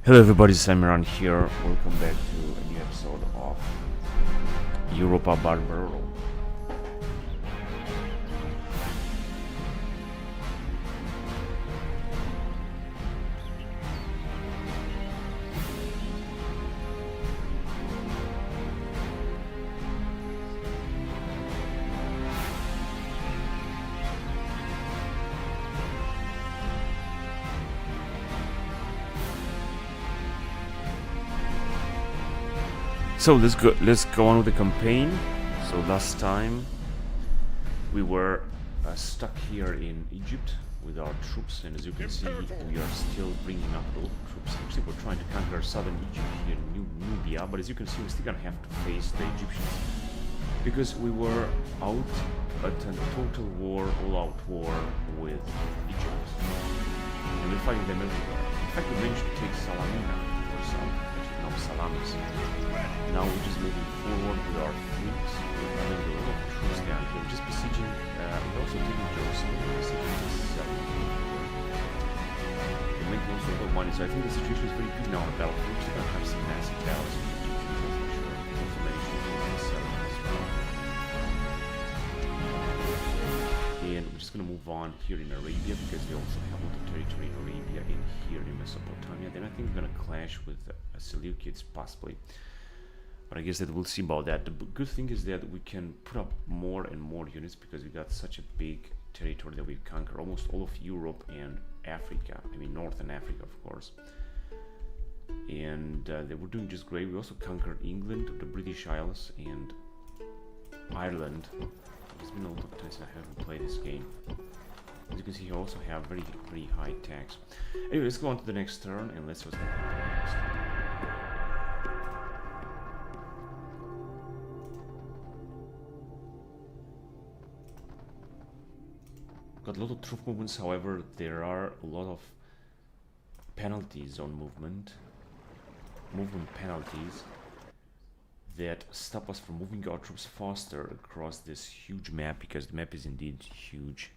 Hello everybody, Samiran here. Welcome back to a new episode of Europa Barbarorum. So let's go on with the campaign. So last time we were stuck here in Egypt with our troops, and as you can see, we are still bringing up a lot of troops. Actually, we're trying to conquer southern Egypt here in Nubia, but as you can see, we're still gonna have to face the Egyptians because we were out at a total war, all-out war with Egypt, and we're fighting them everywhere. In fact, we managed to take Salamina or Salamis. Now we're just moving forward with our fleets. We're having a lot of troops down here. We're just besieging, we're also taking Jerusalem. We're besieging this we're making also a lot of money, so I think the situation is very good now on the battlefield. We're going to have some massive battles with the Egyptians, that's for sure. We also managed to take settlement as well. And we're just going to move on here in Arabia because we also have a lot of territory in Arabia and here in Mesopotamia. Then I think we're going to clash with Seleucids possibly. But I guess that we'll see about that. The good thing is that we can put up more and more units because we got such a big territory that we conquer almost all of Europe and Africa. I mean Northern Africa, of course. And they were doing just great. We also conquered England, the British Isles, and Ireland. It's been a lot of time since I haven't played this game. As you can see, you also have very high tax. Anyway, let's go on to the next turn and let's see what's going to happen next. Got a lot of troop movements, however, there are a lot of penalties on movement penalties that stop us from moving our troops faster across this huge map, because the map is indeed huge.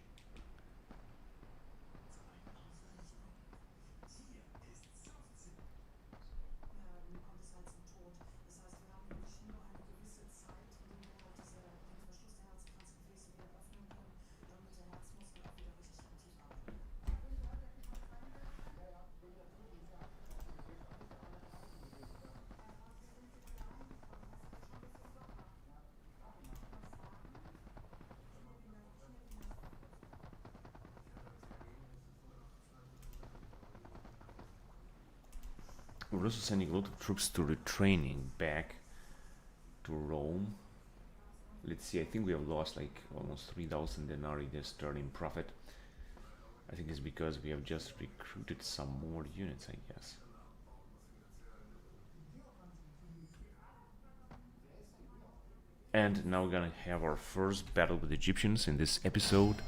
We're also sending a lot of troops to retraining back to Rome. Let's see, I think we have lost like almost 3,000 denarii this turn in profit. I think it's because we have just recruited some more units, I guess. And now we're gonna have our first battle with the Egyptians in this episode.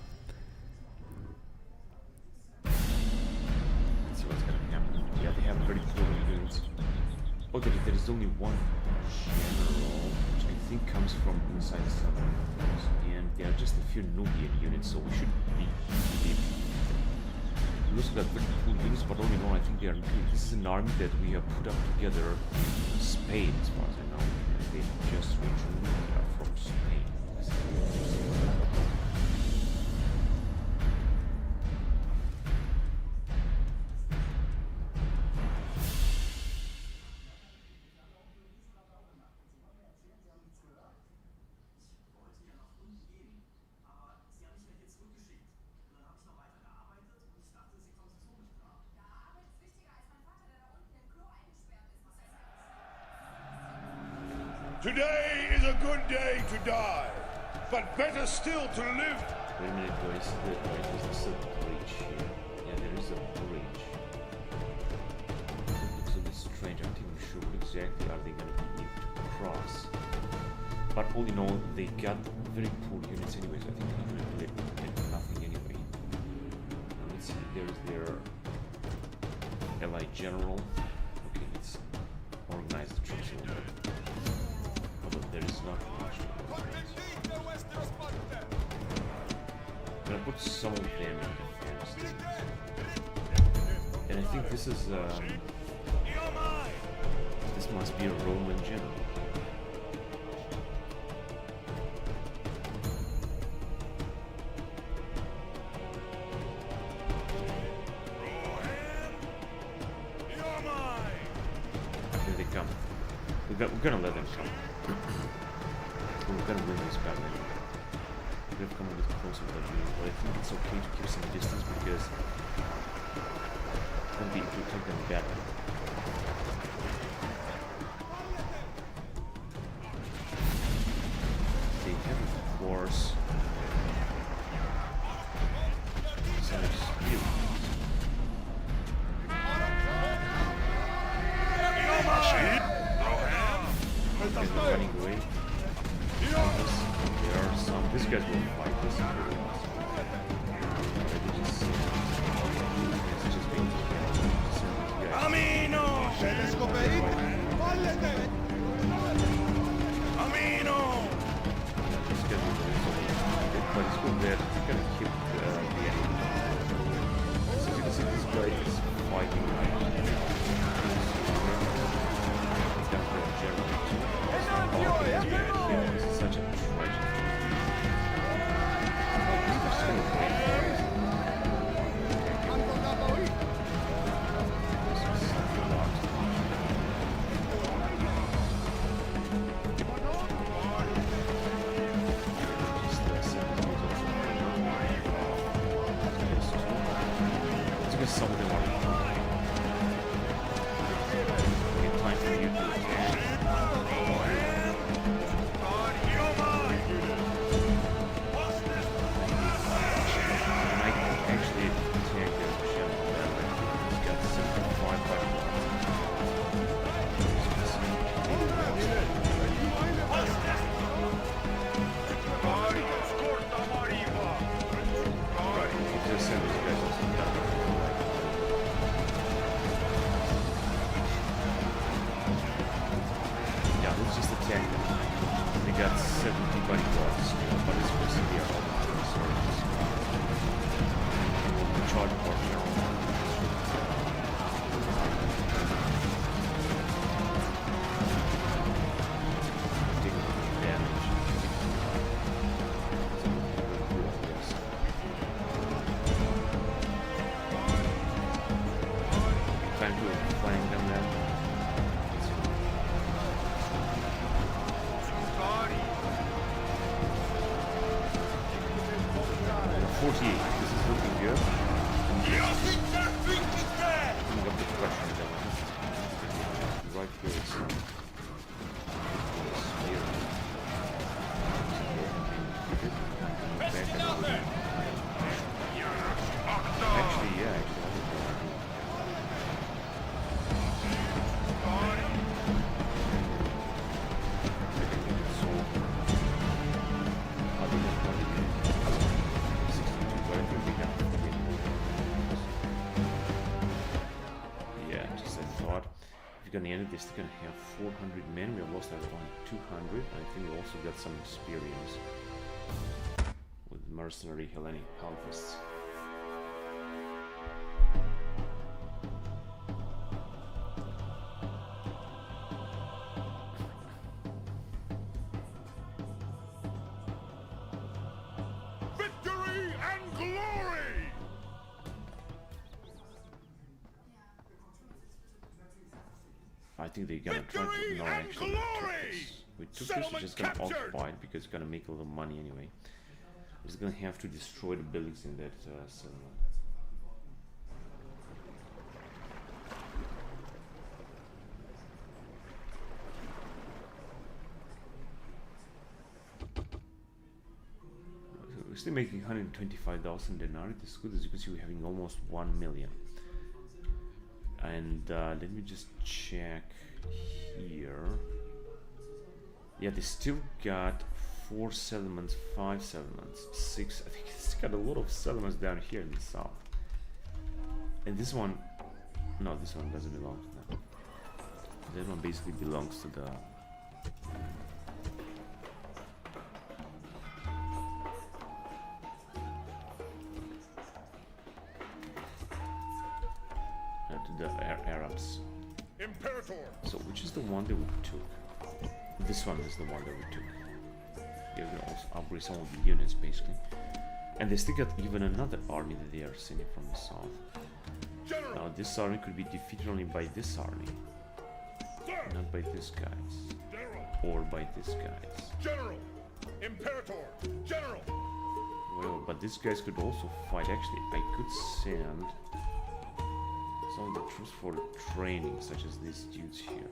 Let's see what's gonna happen. Yeah, they have very poor units. Oh, there is only one general, which I think comes from inside southern, and there are just a few Nubian units, so we should be we also got very cool units, but all in all, I think they are good. This is an army that we have put up together in Spain, as far as I know. They just reached Nubia from Spain. Today is a good day to die, but better still to live. Wait a minute, boys. There's a bridge here. Yeah, there is a bridge. It looks a bit strange. I'm not even sure what exactly are they going to be able to cross. But all in all, they got very poor units anyway, so I think they're going to do nothing anyway. Now let's see, there's their allied general. Okay, let's organize the troops a little bit. There is not much to organize. I'm gonna put some of them in defense. And I think this is This must be a Roman general. Here they come. We're gonna let them come. We're gonna win this battle anyway. We've come a bit closer to that unit, but I think it's okay to keep some distance because it won't be to take them back. They have, of course, some experience. They're running away. There are some. These guys will fight this. Amino! Amino! These guys will but it's good that you can keep the enemy. So you can see this guy is fighting right now. This is such a tragedy. Some of them are time for you to attack. And I can actually attack this general. He's got 75 bodyguards. Just send these guys also down. Let's just attack them. They got 70 bodyguards, but it's supposed to be our own soldiers. The charge party are all taking damage. Time to flank them then. 48. This is looking good. Coming up with pressure down. Right here is spear. Actually, yeah, gonna end this, they're gonna have 400 men. We have lost around 200. I think we also got some experience with mercenary Hellenic Palfists. Victory and glory! I think they're gonna try to no actually we took this, we're just gonna occupy it because it's gonna make a little money anyway. We're just gonna have to destroy the buildings in that settlement. We're still making 125,000 denarii. This is good. As you can see, we're having almost 1 million. And let me just check here. Yeah, they still got 4 settlements, 5 settlements, 6. I think it's got a lot of settlements down here in the south. And this one, no, this one doesn't belong to them. That one basically belongs to the Arabs. Imperator. So which is the one that we took? This one is the one that we took. Yeah, we can also upgrade some of the units basically. And they still got even another army that they are sending from the south. General. Now this army could be defeated only by this army, Sir. not by this guys, General. or by this guys. General. Imperator. General. Well, but these guys could also fight. Actually, I could send some of the troops for training, such as these dudes here.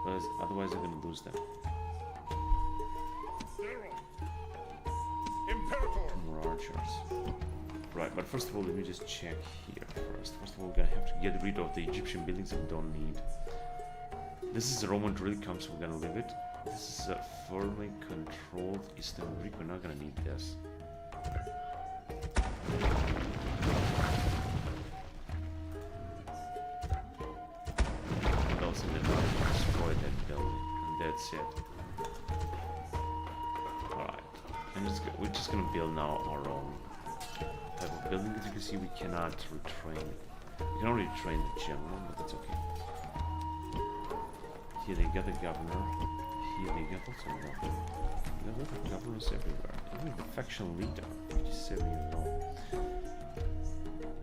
But otherwise, I'm gonna lose them. General. Imperator. More archers. Right, but first of all, let me just check here first. First of all, we're gonna have to get rid of the Egyptian buildings that we don't need. This is a Roman drill camp, so we're gonna leave it. This is a firmly controlled Eastern Greek. We're not gonna need this. What else in the north? Destroy that building, and that's it. Alright, we're just gonna build now our own type of building. As you can see, we cannot retrain. We can only retrain the general, but that's okay. Here they got the governor. Here they got also one. They got governors everywhere. Even the faction leader, 57 years old.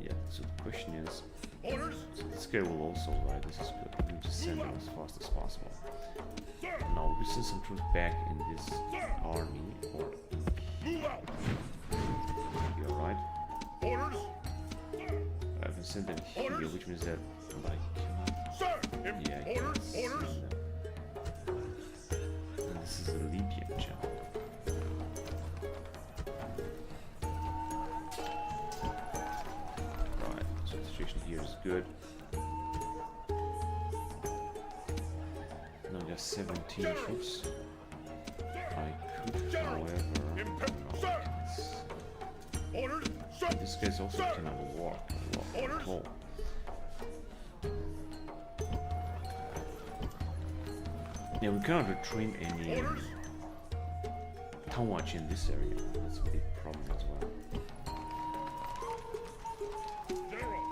Yeah, so the question is, Orders. so this guy will also ride. This is good. We just send him as fast as possible. Sir. Now we send some troops back in this army or Move out. here, right? Orders. I can send them here, Orders. which means that like Sir. yeah, I can Orders. send Orders. them. And this is a Libyan channel. Right, so the situation here is good. Now we got 17 troops. I could, however, no, it's- Orders. Sir. this guy's also cannot walk at all. Yeah, we cannot retrain any Orders. town watch in this area. That's a big problem as well. General.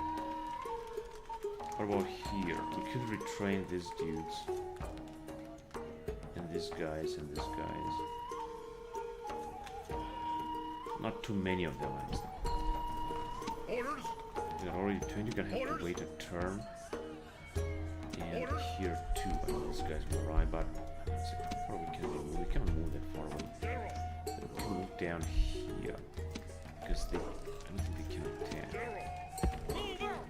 What about here? We could retrain these dudes. And these guys and these guys. Not too many of them, I understand. Orders. They're already 20, you're gonna have to wait a turn. And here too, I know these guys will arrive, but let's see how far we can move. We cannot move that far away. General. We can move down here. Because they, I don't think they can attack. General. Move out.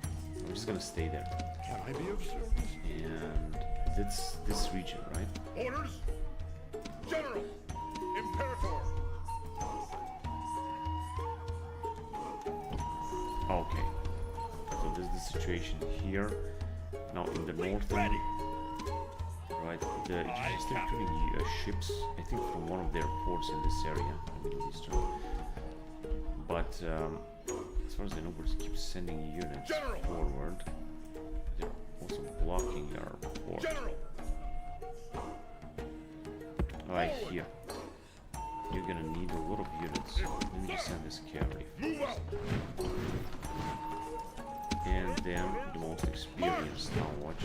I'm just gonna stay there. Can I be of service? And that's this region, right? Orders. General. Imperator. Okay. So this is the situation here. Now in the northern, right? The Egyptians still including ships, I think, from one of their ports in this area, the Middle Eastern. But as far as I know, we just keep sending units forward. They're also blocking our port. General. Right here. You're gonna need a lot of units. Let me just send this cavalry Move out. and then the most experienced town watch,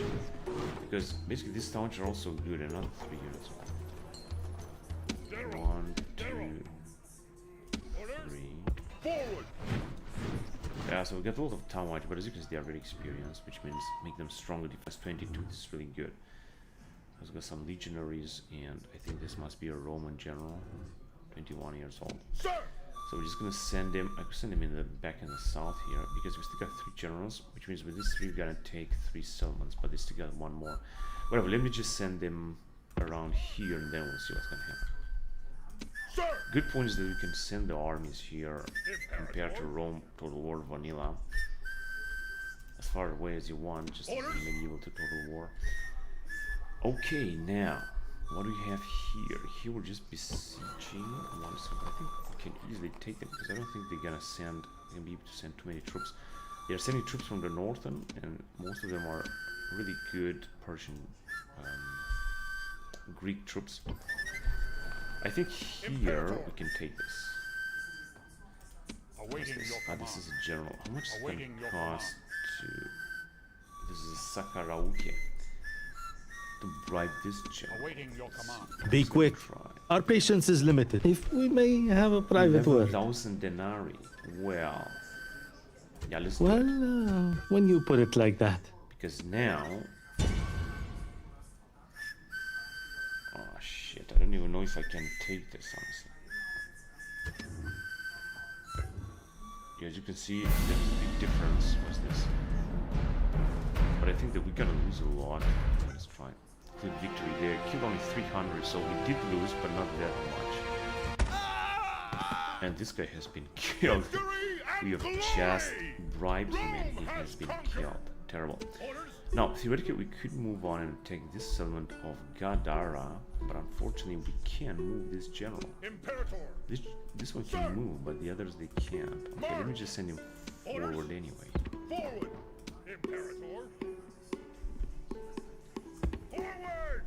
because basically these town watch are also good. Another 3 units. General. 1, 2, Orders. 3. Forward. Yeah, so we got a lot of town watch, but as you can see, they are very experienced, which means make them stronger. Defense 22. This is really good. We've got some legionaries, and I think this must be a Roman general, 21 years old. Sir. So we're just gonna send him. I could send him in the back in the south here, because we still got 3 generals, which means with these 3 we're gonna take 3 settlements, but they still got 1 more. Whatever. Let me just send them around here, and then we'll see what's gonna happen. Sir. Good point is that we can send the armies here compared to Rome Total War Vanilla. As far away as you want, just as medieval to Total War. Okay, now what do we have here? Here we're just besieging one. So I think we can easily take them, because I don't think they're gonna be able to send too many troops. They're sending troops from the northern, and most of them are really good Persian, Greek troops. I think here we can take this. Awaiting your This command. is a general. How much is it Awaiting going your to cost to... This Sakarauke to bribe this general. Awaiting your command. Be quick. Try. Our patience is limited. If we may have a private word. 11,000 denarii. Well, yeah, let's do Well, it. when you put it like that. Because now, oh shit! I don't even know if I can take this, honestly. As you can see, there's a big difference. What's this? But I think that we're gonna lose a lot. Let's try. Good victory there. Killed only 300, so we did lose, but not that much. And this guy has been killed. We have just bribed him and he has been killed. Terrible. Now, theoretically, we could move on and take this settlement of Gadara, but unfortunately, we can't move this general. Imperator. This one can move, but the others they can't. Okay, let me just send him forward anyway. Forward. Imperator. Forward.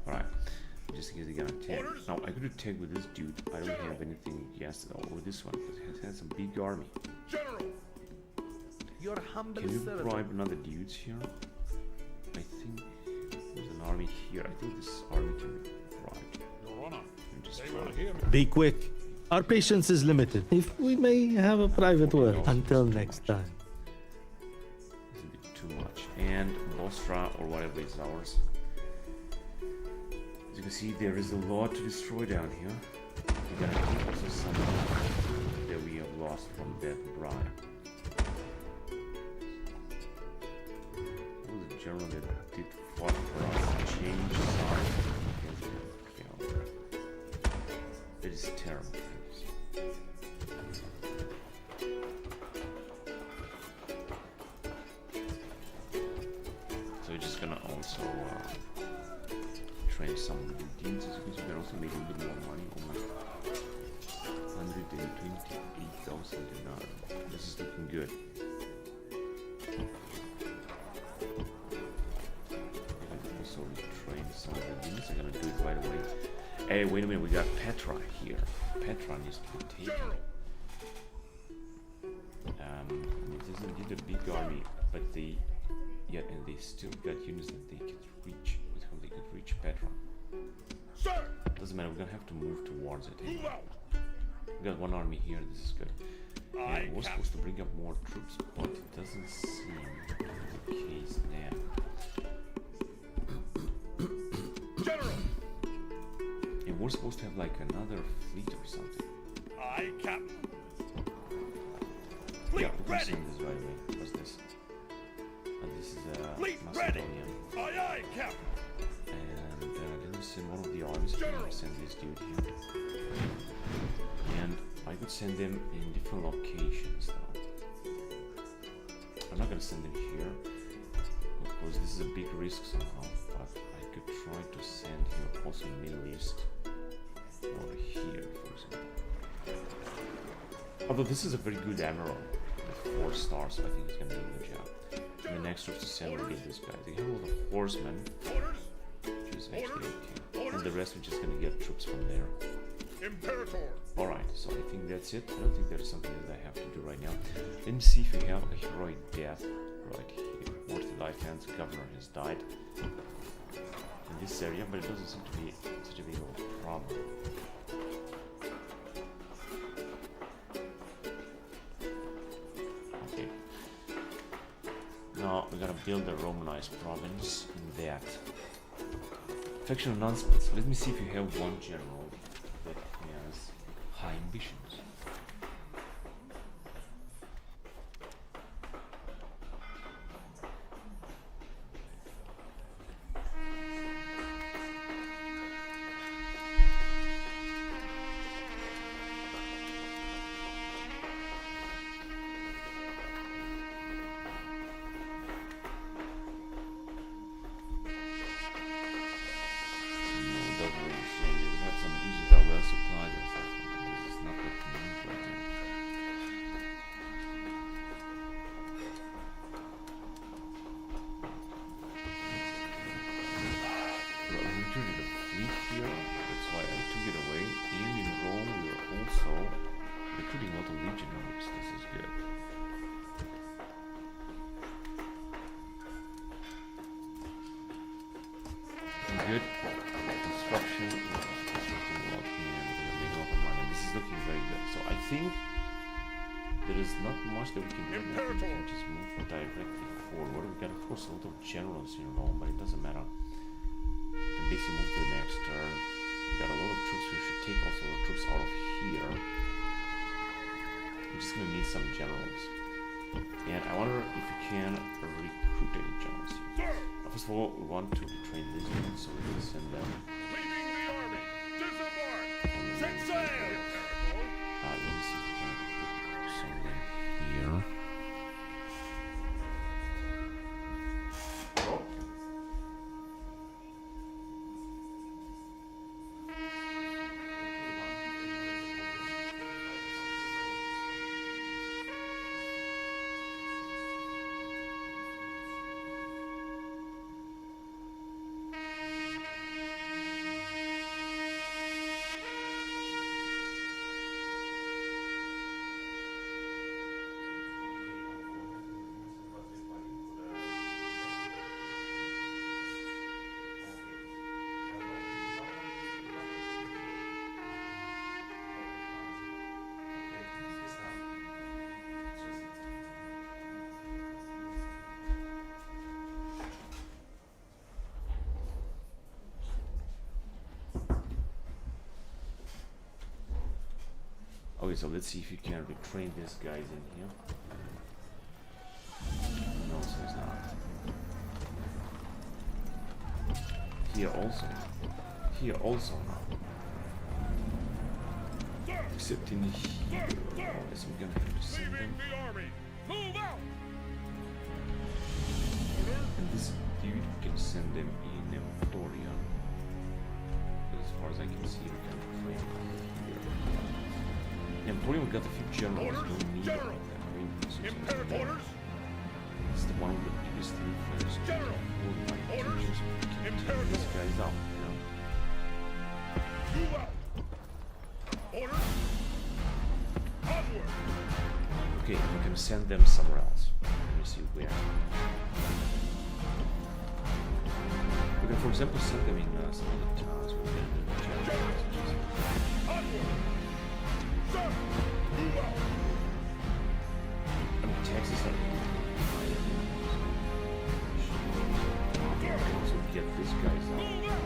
Alright, just in case they get attacked. Now, I could attack with this dude. I don't have anything against it, or this one, because it has a big army. General. Your humble Can you servant. bribe another dudes here? I think there's an army here. I think this army can be bribed. Your Honor. Let me just They try. will hear me. Be quick. Our patience is limited. If we may have a private word. Until next time. It's a bit too much. And Bosra, or whatever is ours. As you can see, there is a lot to destroy down here. We're gonna keep also some that we have lost from that bribe. What was the general that did fight for us? Change side. It is terrible. So we're just gonna also train some of the dudes, because we can also make a little bit more money. Almost 128,000 dinar. This is looking good. I can also retrain some of the dudes. I'm gonna do it right away. Hey, wait a minute, we got Petra here. Petra needs to be taken. It doesn't need a big army, but they, yeah, and they still got units that they could reach, with whom they could reach Petra. Sir. Doesn't matter, we're gonna have to move towards it. Move out. We got one army here, this is good. I And we're cap- supposed to bring up more troops, but it doesn't seem the case now. General. And we're supposed to have like another fleet or something. I cap. Yeah, Fleet we can ready. send this right away. What's this? This is Fleet ready. Macedonian. Aye, cap. And let me send one of the armies. I'm General. gonna send this dude here. And I could send them in different locations now. I'm not gonna send them here. Of course, this is a big risk somehow, but I could try to send him also in the Middle East. Or here, for example. Although this is a very good admiral with 4 stars, so I think he's gonna do a good job. And the next troops to send will be this guy. They have a lot of horsemen, Orders. which is actually okay. And the rest we're just gonna get troops from there. Imperator. Alright, so I think that's it. I don't think there's something that I have to do right now. Let me see if we have a heroic death right here. Worthy lieutenant governor has died in this area, but it doesn't seem to be such a big of a problem. Okay. Now we're gonna build a Romanized province in that. Faction announcements. Let me see if you have one general that has high ambitions. good. Construction. Constructing a lot here. We're making a lot of money. This is looking very good. So I think there is not much that we can do. We can just move directly forward. We got, of course, a lot of generals in Rome, but it doesn't matter. We can basically move to the next turn. We got a lot of troops. We should take also the troops out of here. I'm just gonna need some generals. And I wonder if we can recruit any generals here. First of all, we want to train these ones, so we will send them. Leading the army! Disembark! Set sail! Let me see if we can recruit some of them here. Oh. Okay, so let's see if you can retrain these guys in here. No, so it's not. Here also. Here also. Except in here. Yes, we're gonna have to send them. Leading the army! Move out! And this dude, we can send them in Emporia. As far as I can see, we can train here. Emporia, we got a few generals. Orders, Don't need General. all of them. I mean, Imperatores! it's the one with the biggest influence. General. Orders, These Imperatores! guys out, you know. Move out! Orders! Onward! Okay, we can send them somewhere else. Let me see where. We can, for example, send them in some other towns with the generals. Onward! Sir! Move out! I mean, Texas are also get these guys out. Move out!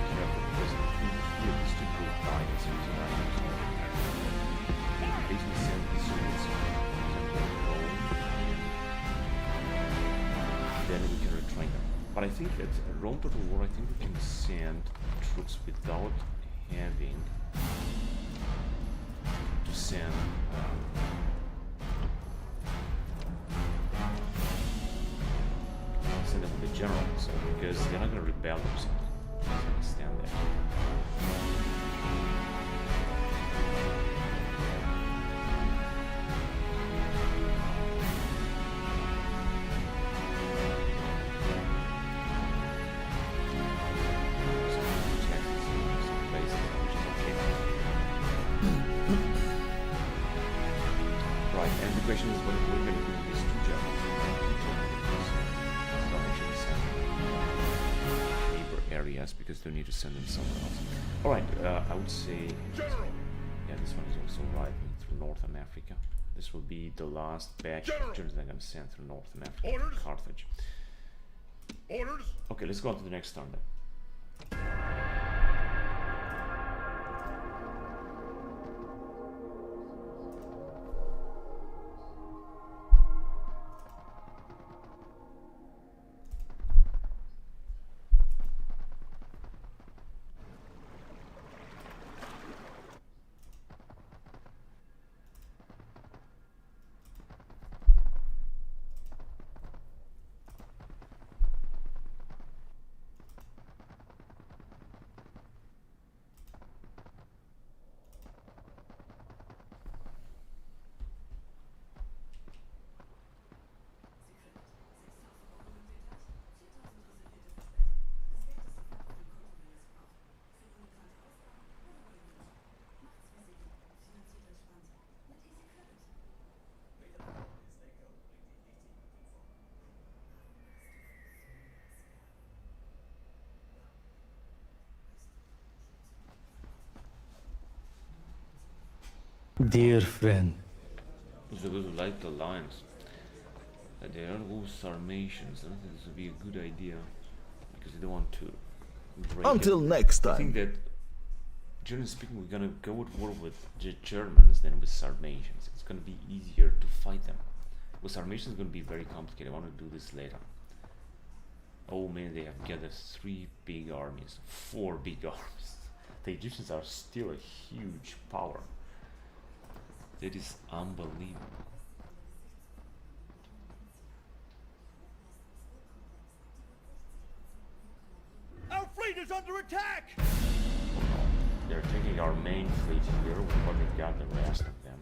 Careful, because here these two will die at some time. Basically send these units, for example, Rome. Then we can retrain them. But I think at Rome Total War, I think we can send troops without having to send send them with the generals, because they're not going to rebel themselves. They're going to stand there. Right, and the question is what we're going to do with these two generals. Neighbor areas, because they need to send them somewhere else. Alright, I would say... General! Yeah, this one is also riding through Northern Africa. This will be the last batch of generals they're going to send through Northern Africa. Orders. Carthage. Orders! Okay, let's go on to the next turn then. Dear friend, So those who like the alliance, they are all Sarmatians. I don't think this would be a good idea because they don't want to break Until it. next I think time. that, generally speaking, we're gonna go at war with the Germans than with Sarmatians. It's gonna be easier to fight them. With Sarmatians, it's gonna be very complicated. I want to do this later. Oh man, they have gathered 3 big armies, 4 big armies. The Egyptians are still a huge power. That is unbelievable. Our fleet is under attack! They're taking our main fleet here, but they got the rest of them.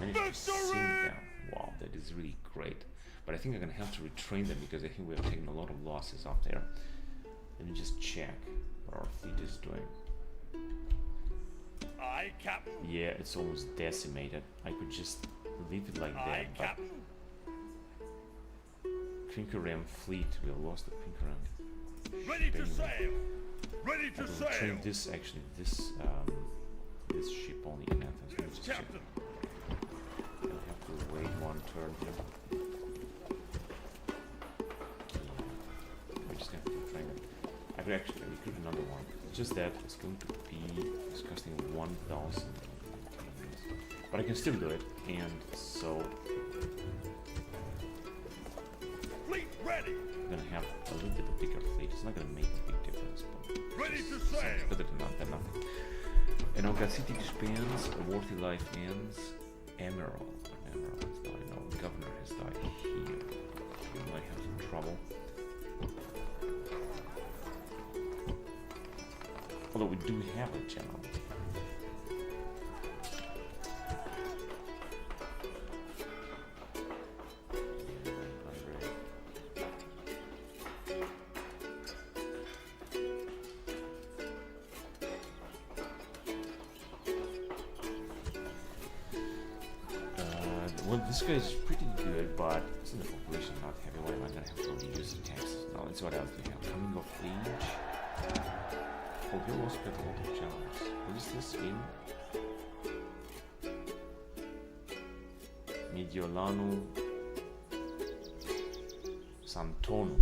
Managed to sink them. Wow, that is really great. But I think I'm gonna have to retrain them because I think we have taken a lot of losses up there. Let me just check what our fleet is doing. Aye, Captain. Yeah, it's almost decimated. I could just leave it like Aye, that, but Captain. Conquerram fleet, we have lost the Conquerram. Ready to sail. Ready to I will sail. train this actually, this ship only in Athens. Let me just check. Captain. I'll have to wait 1 turn here. Yeah. I just have to train it. I could actually recruit another one. It's just that it's going to be costing 1,000. But I can still do it, and so Fleet ready. I'm gonna have a little bit of bigger fleet. It's not gonna make a big difference, but Ready it's to sounds sail. better than nothing. And our city expands, a worthy life ends. Emerald has died. No, the governor has died here. We might have some trouble. Although we do have a general. Well, this guy is pretty good, but since the population is not heavy, why am I gonna have to reduce the taxes? Now let's see what else we have. Coming of age. Oh, we also got a lot of generals. What is this in? Mediolano Santono.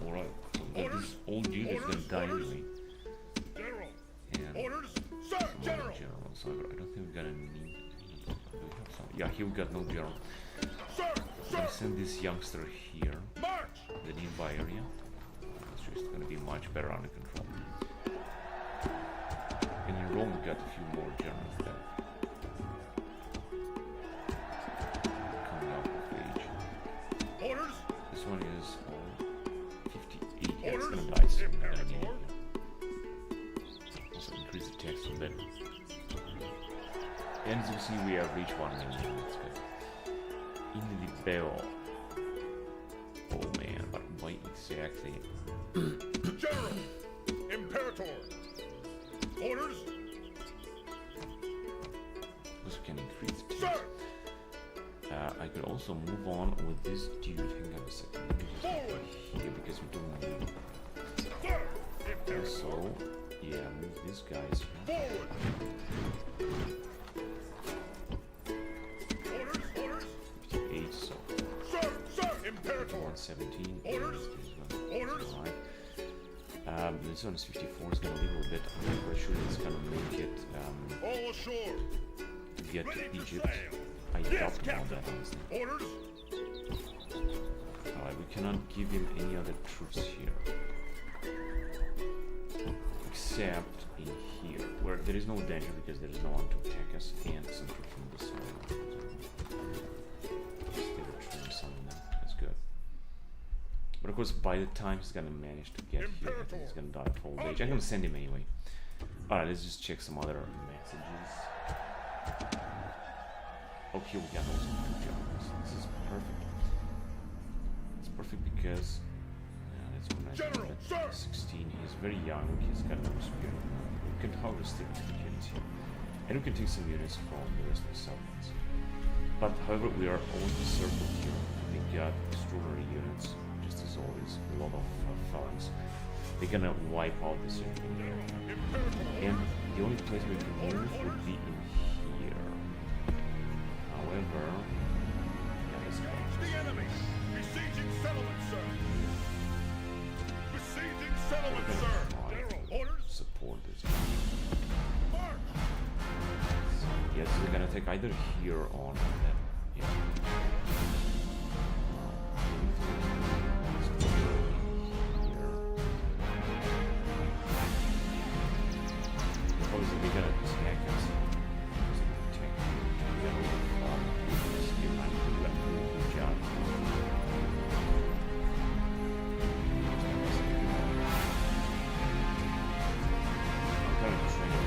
Alright, so that this old dude is gonna die anyway. General. And Orders. Sir, some General. other generals. So I don't think we're gonna need any. Do we have some? Yeah, here we got no general. Sir, I'm sir. gonna send this youngster here, March. the nearby area. It's just gonna be much better under control. And in Rome we got a few more generals there. Coming up of age. Orders. This one is 58. Yeah, it's Orders. gonna die soon. We're gonna need Imperator. it. Also increase the tax a bit. And as you see, we have reached 1 million. That's good. In the bellow. Oh man, but why exactly? General. Imperator. Orders. Because we can increase the Sir. tax. I could also move on with this dude. Hang on a second. Let me just Forward. put here because we don't need. Sir. Imperator. Also, yeah, move these guys here. Forward. Orders. Orders. 58, so Sir. Sir. Imperator. 117. Orders. Orders. This one is 54. It's gonna leave a little bit. I'm pretty sure it's gonna make it All ashore. to get to Ready to Egypt. sail. I Yes, doubt about Captain. that, honestly. Orders. Alright, we cannot give him any other troops here. Except in here, where there is no danger because there is no one to attack us, and some troops from this side. They return some of them. That's good. But of course, by the time he's gonna manage to get here, I think he's gonna die of old age. I'm gonna send him anyway. Alright, let's just check some other messages. Oh, here we got also 2 generals. This is perfect. It's perfect because let's go nice General, and sir! 16. He's very young. He's got no spirit. We can harvest the units here, and we can take some units from the rest of the settlements. But however, we are almost encircled here. We got extraordinary units, just as always. A lot of phalanx. They're gonna wipe out this area. And The only place we can move would be in here. However, yeah, let's go. The enemy! Besieging settlement, sir! Besieging settlement, sir! General, orders! Support this. March! Yes, we're gonna take either here or that. Yeah. Obviously, we're gonna attack us. Attack. We're gonna look here. I'm gonna good job. I'm kind of training.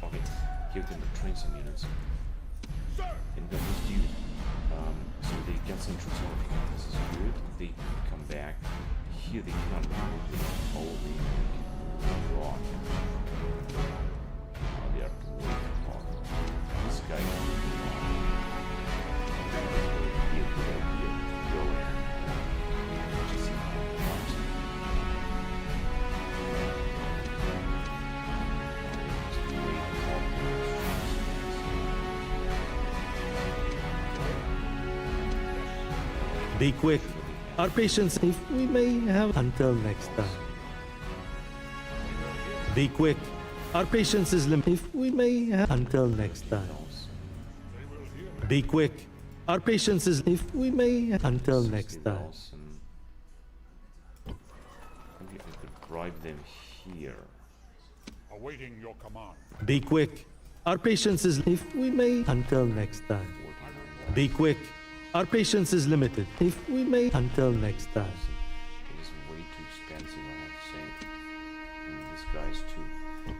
Okay, give them to train some units. And then just do, so they get some troops over here. This is good. They come back. Here they cannot move. Oh, they can wrong. Oh, they are way wrong. This guy can move wrong. Be a good idea. Go in. Just see how it comes. Just wait for Be quick. Our patience, if we may have until next time. Be quick. Our patience is limited. If we may have until next time. Be quick. Our patience is if we may have until next time. Maybe I could drive them here. Awaiting your command. Be quick. Our patience is if we may until next time. Be quick. Our patience is limited. If we may until next time. It is way too expensive, I have to say. And this guy's too. And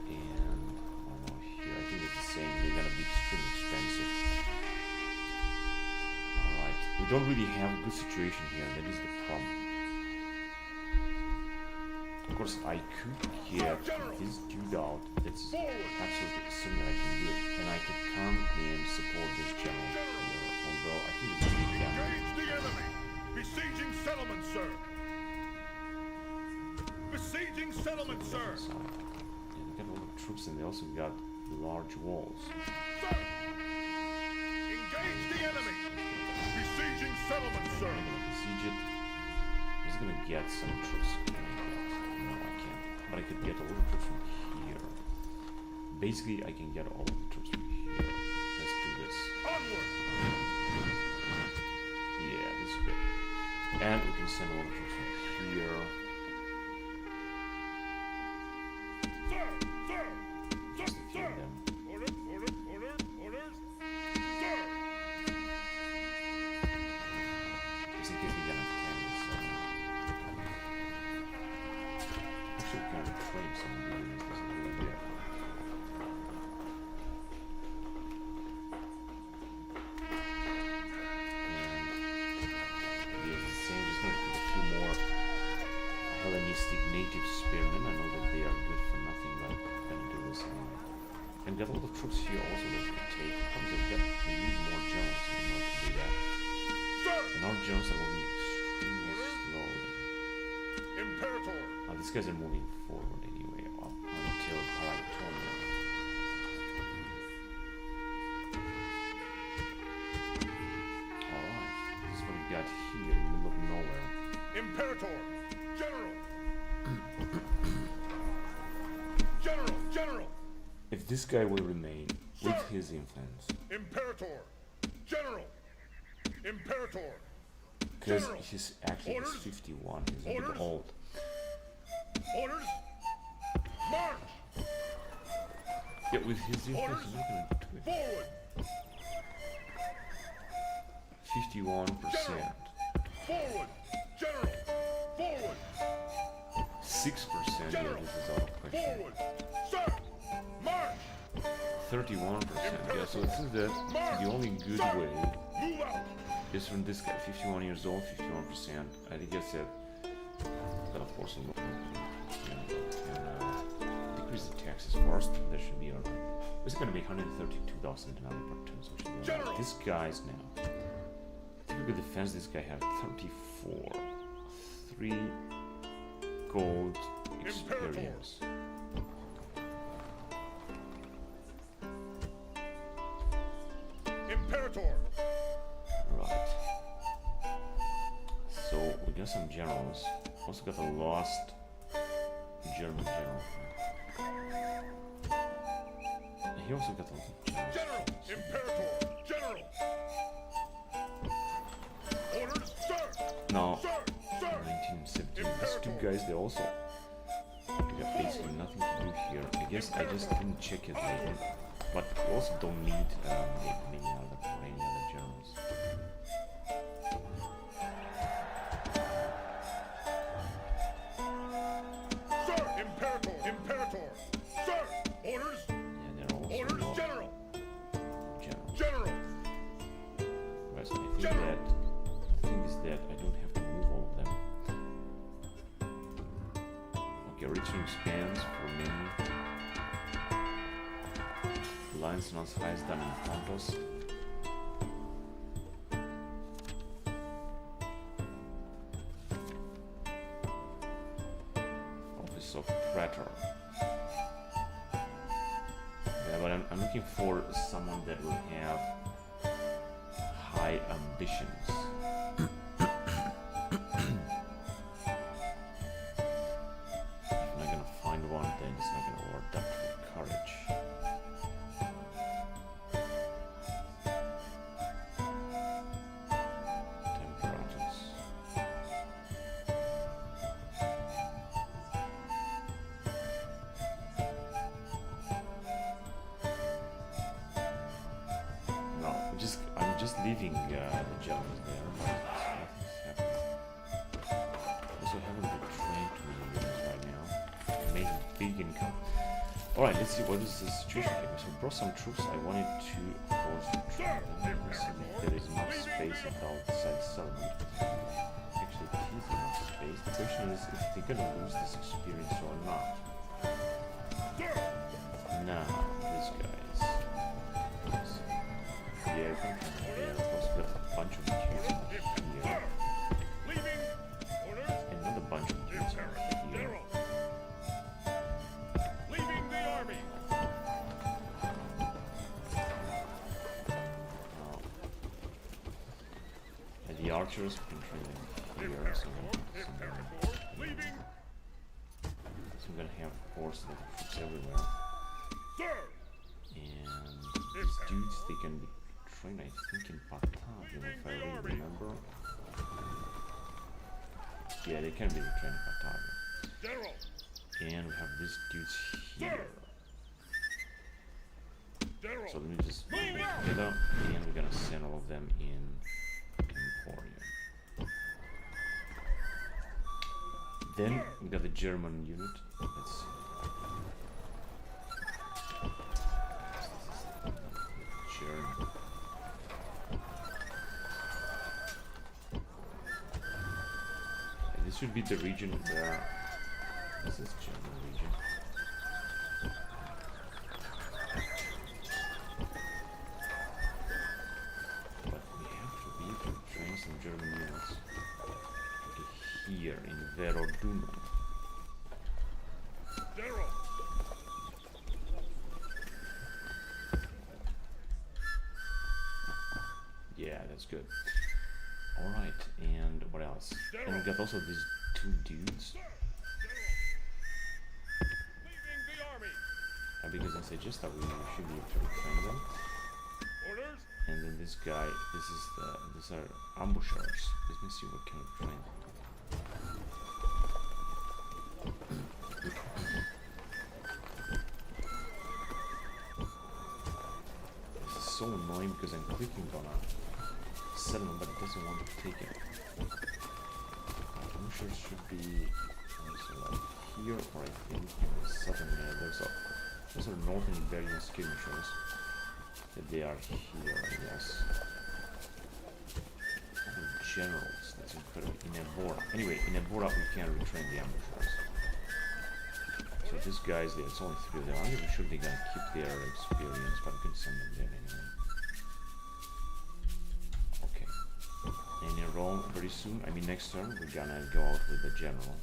I don't know here. I think it's the same. They're gonna be extremely expensive. Alright. We don't really have a good situation here. That is the problem. Of course, I could get this dude out. That's absolutely certain I can do it. And I could come and support this general here. Although I think it's really down. Engage the enemy! Besieging settlement, sir! Besieging settlement, sir! Yeah, they got a lot of troops and they also got large walls. Sir! Engage the enemy! Besieging settlement, sir! I'm gonna besiege it. He's gonna get some troops. No, I can't. But I could get all the troops from here. Basically, I can get all the troops from here. Let's do this. Onward! Yeah, this is good. And we can send all the troops from here. Sir! Sir! Just to kill them. Order! Order! Order! Orders! Sir! Just in case they get attacked this actually kind of trade some of these. This is a good idea. Hellenistic native spearmen. I know that they are good for nothing, but I'm gonna do this anyway. And got a lot of troops here also that we can take. The problem is that we need more generals in order to do that. Sir! And our generals are moving extremely slowly. Imperator! These guys are moving forward anyway, up until Barbarorum. Alright, this is what we got here in the middle of nowhere. Imperator! General! General! General! If this guy will remain with his influence, Imperator! General! Imperator! because General! he's actually Orders! 51, he's a Orders! bit old. Orders! March! Yeah, with his influence, Orders! he's not gonna do it. Forward! 51%, Forward! General! Forward! 6%, yeah, General! this is out of question. Forward! Sir! March! 31%, yeah, so this is the only good way Move out! is from this guy, 51 years old, 51%. I think I said, gonna force him and decrease the taxes first, that should be alright. It's gonna be 132,000 another part 2, so we should be General! alright. These guys now. Typical defense, this guy has 34. 3 gold experience. Imperator! Right. So we got some generals. Also got a lost German general. He also got a lot of generals. General! Imperator! General! Orders, sir! No, Sir! Sir! 1917. These two guys, they also got basically nothing to do here. I guess I just didn't check it lately. But we also don't need many other generals. Sir! Imperator! Imperator! Sir! Orders! Yeah, they're also Orders, not General! generals. General! Right, so I think General! that the thing is that I don't have to move all of them. Okay, reaching spans for many. Lines not as high as done in Pontos. Office of Praetor. Yeah, but I'm looking for someone that will have high ambitions. If I'm not gonna find one, then it's not gonna work that for courage. Imperatores. No, I'm just leaving the Germans there. Nothing's happening. Also haven't been trained to units right now. Made big income. Alright, let's see what is the situation here. So brought some troops. I wanted to force the train. Let's see if there is enough space outside settlement. Actually, it is enough space. The question is if they're gonna lose this experience or not. Now, these guys. Yeah, I think they've also got a bunch of dudes here. Leaving! Orders! Another bunch of dudes here. General! Leaving the army! And the archers can train them here, so Imperator! Leaving! I'm gonna have horse troops everywhere. Sir! And these dudes, they can be trained, I think, in Batavium, if I really remember. Yeah, they can be trained in Batavium. General! And we have these dudes here. General! So let me just put them together, and we're gonna send all of them in Emporium. Then we got the German unit. Let's see. German. This should be the region where this is German region. But we have to be able to train some German units. Okay, here in Barbarorum. General! Yeah, that's good. Alright, and what else? And we got also these two dudes. Leaving the army! Because I suggest that we should be able to retrain them. Orders! And then this guy, these are ambushers. Let me see what kind of train. This is so annoying because I'm clicking on a settlement but it doesn't want to take it. Ambushers should be also like here, or I think in the southern area. Those are northern Iberian skirmishers. That they are here, I guess. Generals, that's incredible. In Evora. Anyway, in Evora we can retrain the ambushers. So these guys, it's only 3 of them. I'm not even sure they're gonna keep their experience, but we can send them there anyway. Okay. And in Rome, very soon, I mean next turn, we're gonna go out with the general.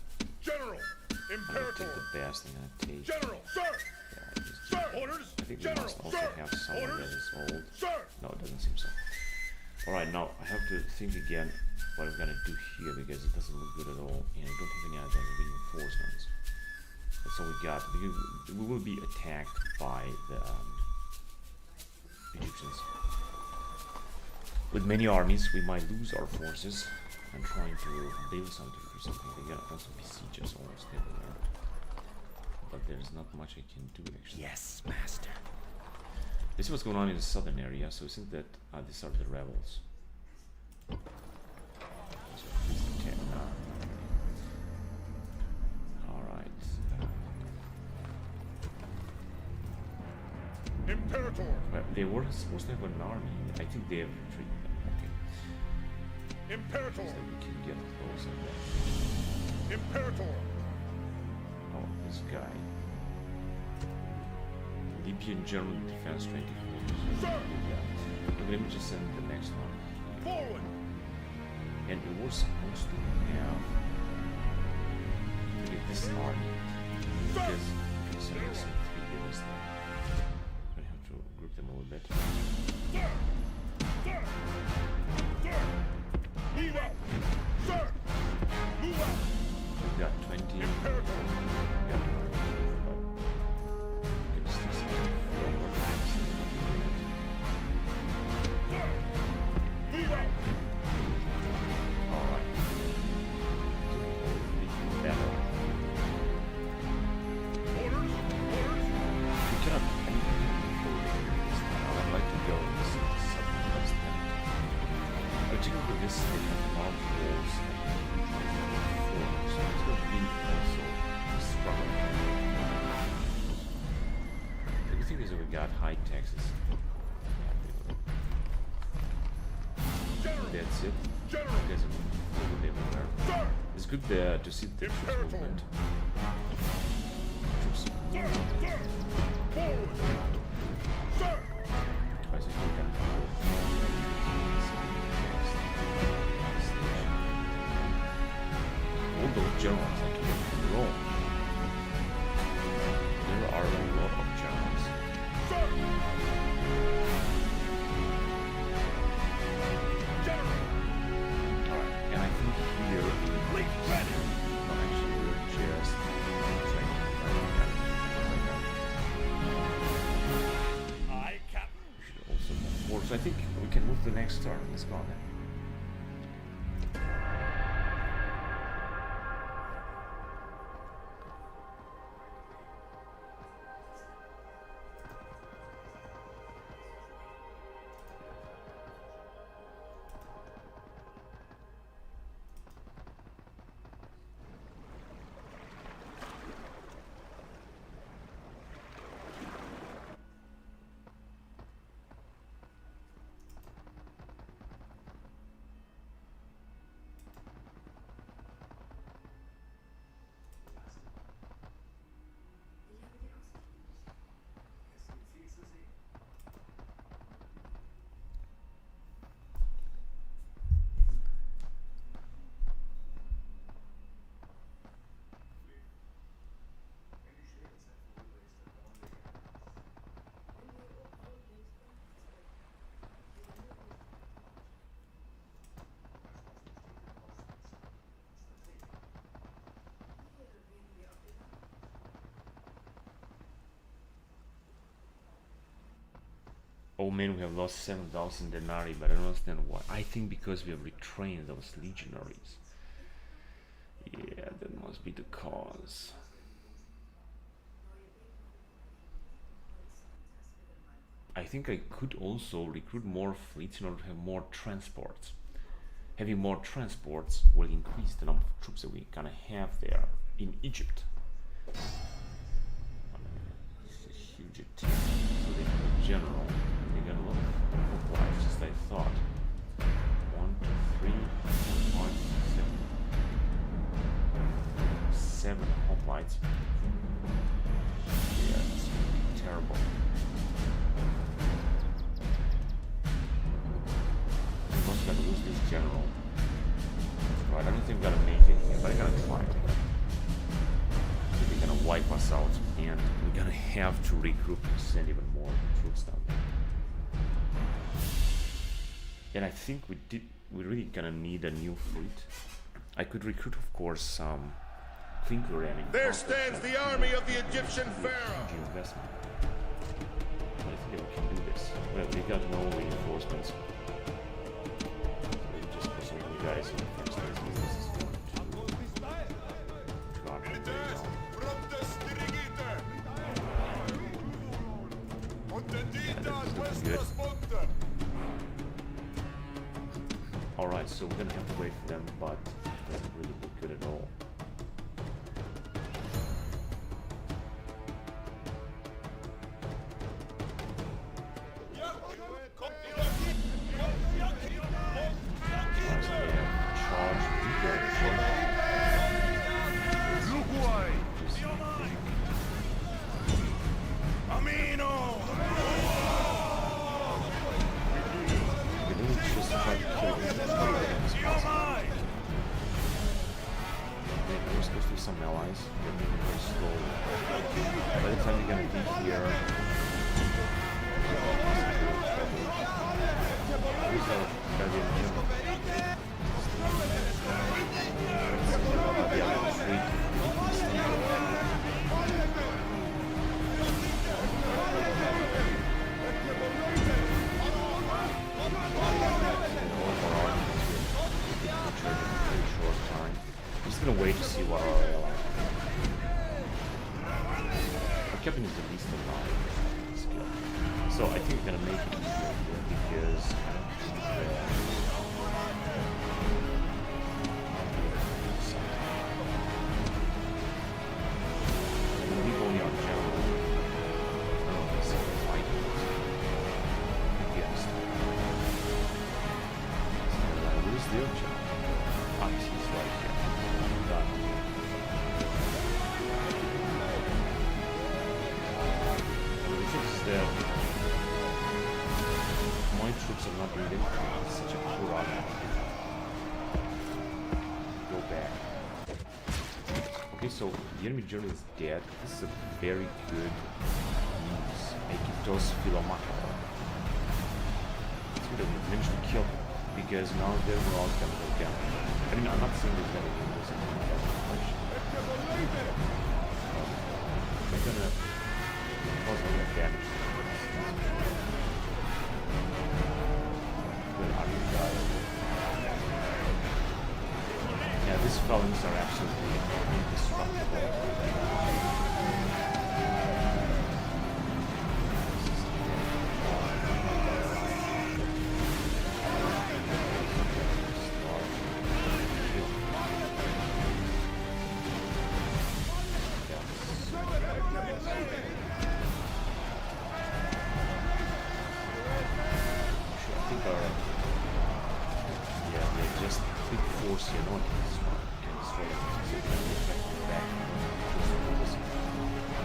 General! I'm gonna take Imperator! the best, I'm gonna take... General! Sir! Yeah, I just Sir! Orders! I think we General! must also Sir! have someone Orders! that is old. Sir! No, it doesn't seem so. Alright, now I have to think again what I'm gonna do here because it doesn't look good at all. And I don't have any other reinforcements. That's all we got. We will be attacked by the Egyptians. With many armies, we might lose our forces. I'm trying to build something or something. They're gonna also besiege us almost everywhere. But there's not much I can do actually. Yes, master. This is what's going on in the southern area, so I think that these are the rebels. So please attack now. Alright. Imperator! Well, they were supposed to have an army. I think they have retreated. Okay. Imperator! So we can get close and Imperator! oh, this guy. Libyan German defense 24. Sir! Yeah. But let me just send the next one. Forward! And we were supposed to have to get this army. Because so there's some 3 units there. I have to group them a little bit. Sir! Sir! Sir! Move out! Sir! Move out! We've got 20. Imperator! Yeah. Can still send forward. Sir! Move out! Alright. Bellow. Orders! Orders! We cannot. I mean, I would like to go in this southern west end. Particularly this they have large walls and forts, so it's going to be also a struggle. The good thing is that we got high taxes. General! That's it. General! You guys are moving everywhere. Sir! It's good there to see the troops Imperator! movement. Troops. Sir! Sir! Forward! Sir! I think we can all those generals I came from Rome. There are a lot of generals. Sir! General! Alright, and I think here Fleet ready! no, actually we're just training Aye, Captain. we should also move forward. So I think we can move the next turn. Let's go on then. Oh man, we have lost 7,000 denarii, but I don't understand why. I think because we have retrained those legionaries. Yeah, that must be the cause. I think I could also recruit more fleets in order to have more transports. Having more transports will increase the number of troops that we're gonna have there in Egypt. It's a huge attack. So they have a general. They got a lot of lives, just I thought. 1, 2, 3, 5, 6, 7. 7 hoplites. terrible. I'm not gonna lose this general. Right, I don't think we're gonna make it here, but I'm gonna try it. I think they're gonna wipe us out, and we're gonna have to regroup and send even more troops down there. And I think we're really gonna need a new fleet. I could recruit, of course, some clinker and There stands the army of the Egyptian pharaoh. huge investment. But I think that we can do this. Well, we got no reinforcements. We just put some new guys in the first place. This is going to drop them very down. Yeah, that's looking good. Alright, so we're gonna have to wait for them, but it doesn't really look good at all. Some allies, they're moving very slowly. By the time you're gonna be here, these are guardian unit. I'm just gonna wait to see what our ally. Our captain is the least alive skill. So I think we're gonna make it easier here because I don't think that I'm gonna leave only on general. I don't think so. Fighting. Yes. Where's the other general? Ah, he's right here. That my troops are not really such a poor army. Go back. Okay, so the enemy general is dead. This is a very good news. Ekitos Philomaka. It's good that we managed to kill him because now their morale is gonna go down. I mean, I'm not saying there's gonna be losing they're gonna cause a lot of damage. Yeah, these felons are absolutely indestructible.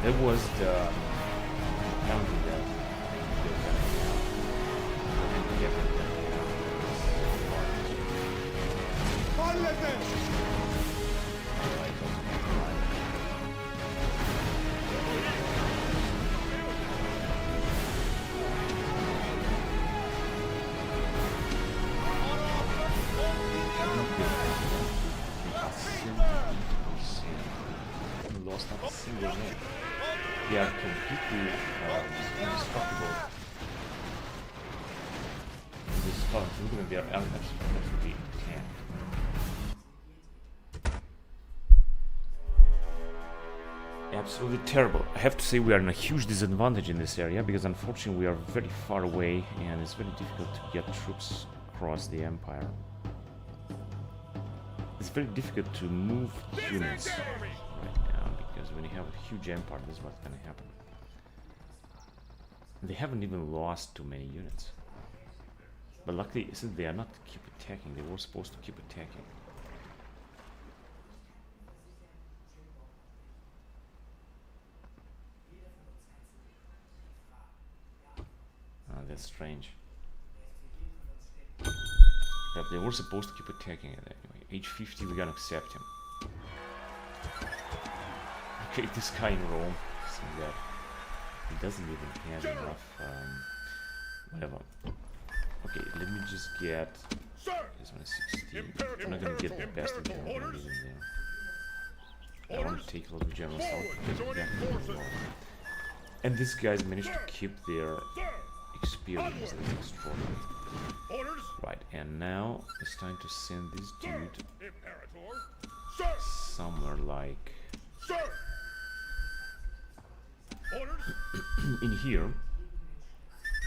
That was the penalty that they were going to lost not a single man. They are completely indestructible. This is fun. Look at their absolutely tanked. Absolutely terrible. I have to say we are in a huge disadvantage in this area because unfortunately we are very far away and it's very difficult to get troops across the empire. It's very difficult to move units right now because when you have a huge empire, this is what's going to happen. They haven't even lost too many units. But luckily, since they are not keep attacking, they were supposed to keep attacking. That's strange. But they were supposed to keep attacking it anyway. Age 50, we're gonna accept him. Okay, this guy in Rome, see that he doesn't even have enough, whatever. Okay, let me just get this one is 16. I'm not gonna get the best of them even there. I want to take a little general south because of that. And these guys managed to keep their experience. That's extraordinary. Right, and now it's time to send this dude somewhere like in here,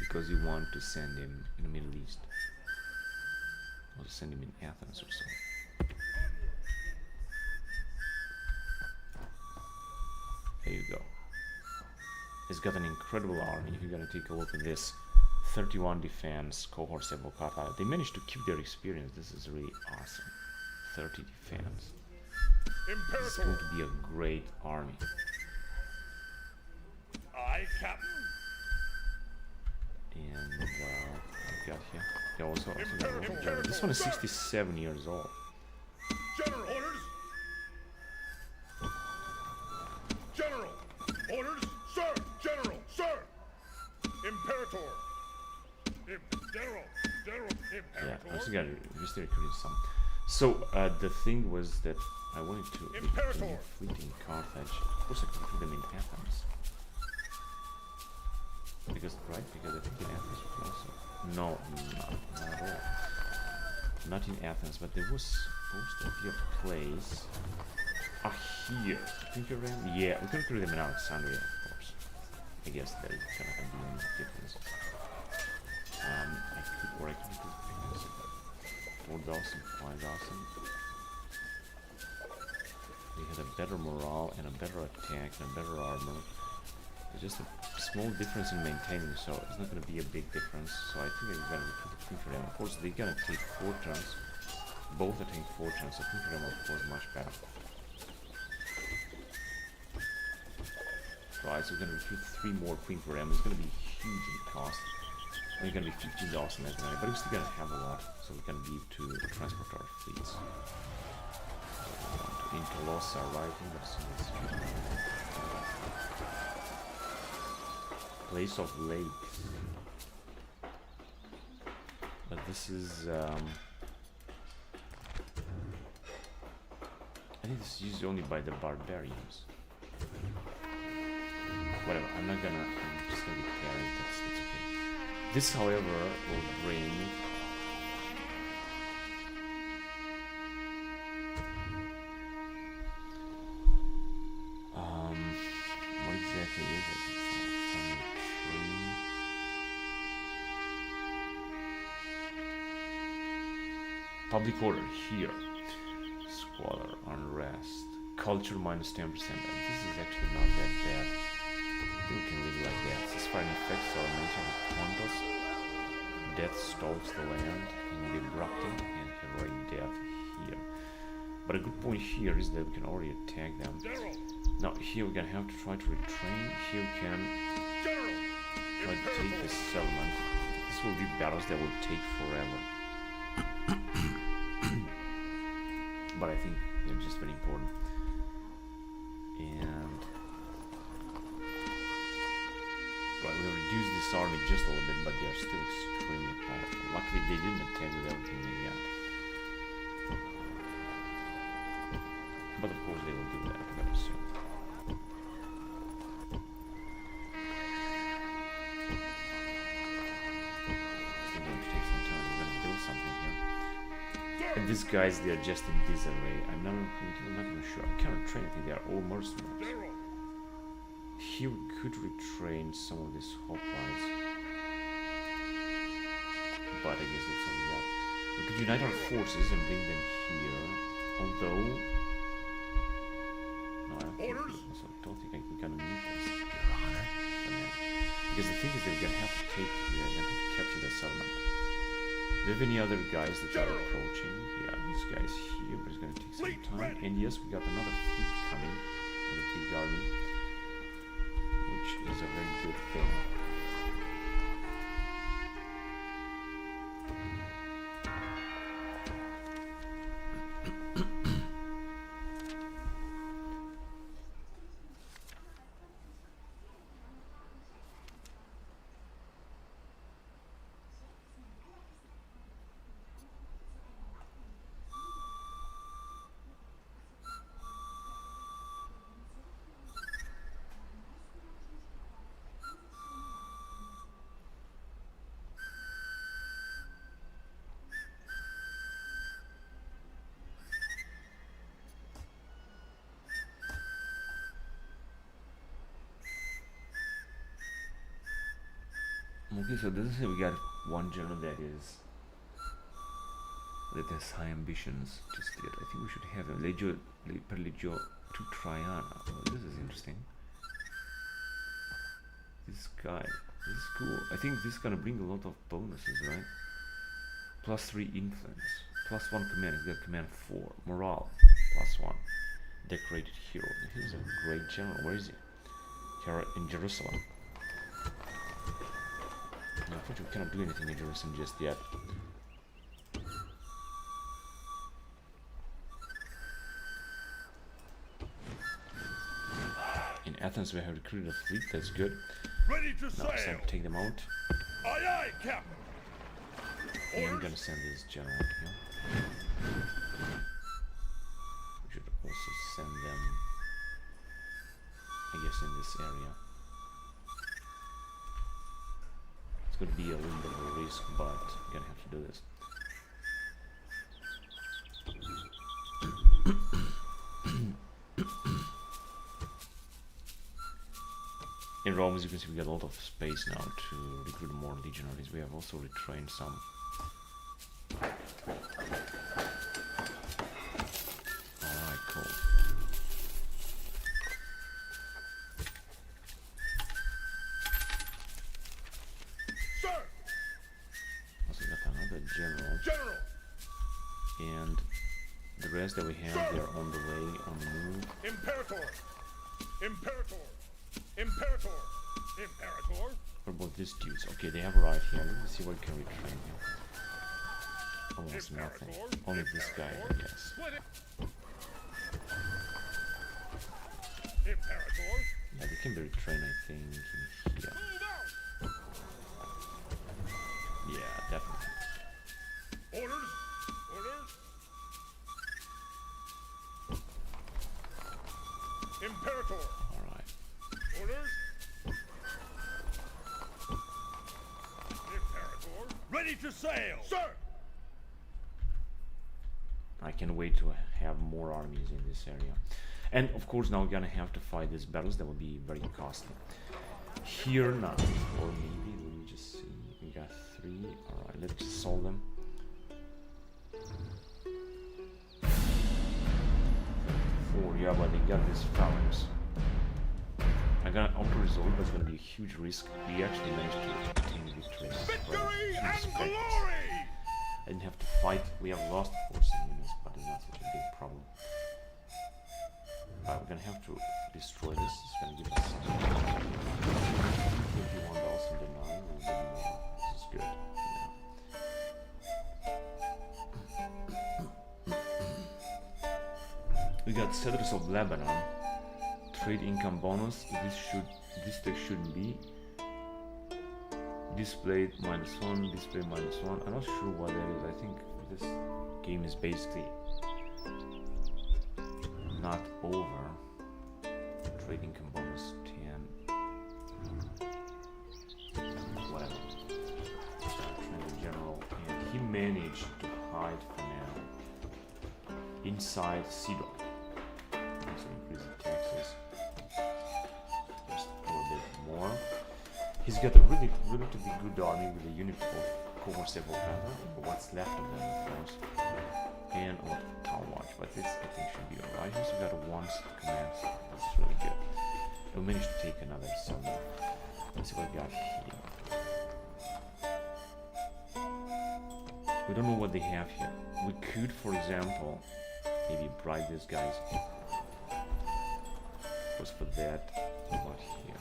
because you want to send him in the Middle East, or send him in Athens or so. There you go. He's got an incredible army. If you're gonna take a look at this, 31 defense, cohorts evocata. They managed to keep their experience. This is really awesome. 30 defense. This is going to be a great army. Aye, Captain. And what we got here? Yeah, also got general. This one is 67 years old. General orders. General orders, sir. General, sir. Imperator. General. Yeah, I also got just recruiting some. So the thing was that I wanted to recruit a fleet in Carthage. Of course, I could recruit them in Athens. Because I think in Athens we can also. No, not at all. Not in Athens, but there was supposed to be a place. Here. Yeah, we can recruit them in Alexandria, of course. I guess there is gonna be a difference. I could recruit 4,000, 5,000. They had a better morale and a better attack and a better armor. It's just a small difference in maintaining, so it's not going to be a big difference. So I think they're going to recruit the Queen for them. Of course, they're going to take 4 turns. Both are taking 4 turns, so Queen for them, of course, much better. Right, so we're going to recruit 3 more Queen for them. It's going to be huge in cost. Only going to be 15,000 as well, but we're still going to have a lot, so we can be able to transport our fleets. So we want to Interlos arriving as soon as place of lakes. But this is I think this is used only by the barbarians. Whatever, I'm just gonna repair it, that's okay. This, however, will bring what exactly is it? Public order here. Squalor, unrest, culture minus 10%. This is actually not that bad. We can leave it like that. Ceasefire effects are mentioned with Pontus. Death stalks the land in the abrupting and heroic death here. But a good point here is that we can already attack them. Now here we're gonna have to try to retrain. Here we can try to take this settlement. This will be battles that will take forever. But I think they're just very important. And right, we have reduced this army just a little bit, but they are still extremely powerful. Luckily, they didn't attack with everything they got. But of course, they will do that very soon. Still going to take some time. We're going to build something here. And these guys, they are just in disarray. I'm not even sure. I cannot train. I think they are all mercenaries. Here we could retrain some of these hoplites. But I guess that's all we got. We could unite our forces and bring them here. Although... No, I don't think we're gonna need this. Your Honor. Because the thing is that we're gonna have to capture the settlement. Do we have any other guys that are approaching? Yeah, this guy's here, but it's gonna take some time. And yes, we got another fleet coming with a big army, which is a very good thing. Okay, so this is we got one general that has high ambitions. Just yet, I think we should have a Legio per Legio to Triana. Oh, this is interesting. This guy, this is cool. I think this is gonna bring a lot of bonuses, right? +3 influence, +1 command. He's got command 4, morale, +1. Decorated hero. He's a great general. Where is he? Here in Jerusalem. Unfortunately, we cannot do anything in Jerusalem just yet. In Athens, we have recruited a fleet. That's good. Ready to Now it's sail. time to take them out. Aye, aye, Captain. And I'm Orders. gonna send this general here. We should also send them, I guess, in this area. It's gonna be a little bit of a risk, but we're gonna have to do this. In Rome, as you can see, we got a lot of space now to recruit more legionaries. We have also retrained some. Alright, cool. Sir. Also got another general. General. And the rest that we have, they're on the way, on the move. Imperator. Imperator. Imperator. Imperator. What about these dudes? Okay, they have arrived here. Let's see what can we train here. Almost nothing. Only this guy, I guess. Split it. Imperator. Yeah, they can be retrained, I think, in here. Move out. Yeah, definitely. Orders. Orders. Imperator. Alright. Orders. Imperator. Ready to sail. Sir. I can wait to have more armies in this area. And of course now we're gonna have to fight these battles that will be very costly. Here now, or maybe, let me just see, we got 3, alright, let's just solve them. 4, yeah, but they got these phalanx. I'm gonna auto-resolve, but it's gonna be a huge risk. We actually managed to obtain victory. Victory and glory. I didn't have to fight. We have lost forces units, but it's not such a big problem. But we're gonna have to destroy this. It's gonna give us 51,000 deny. We'll do more. This is good. Yeah. We got Settlers of Lebanon. Trade income bonus. This text shouldn't be. Displayed -1, display -1. I'm not sure what that is. I think this game is basically not over. Trade income bonus 10. Whatever. Train general, and he managed to hide for now inside Sidon. So increase the taxes just a little bit more. He's got a really relatively good army with a unit of coercive weapons, what's left of them, of course, and a lot of town watch. But this, I think, should be alright. He's got a 1 command, that's really good. We managed to take another settlement. Let's see what we got here. We don't know what they have here. We could, for example, maybe bribe these guys. Because for that, what here?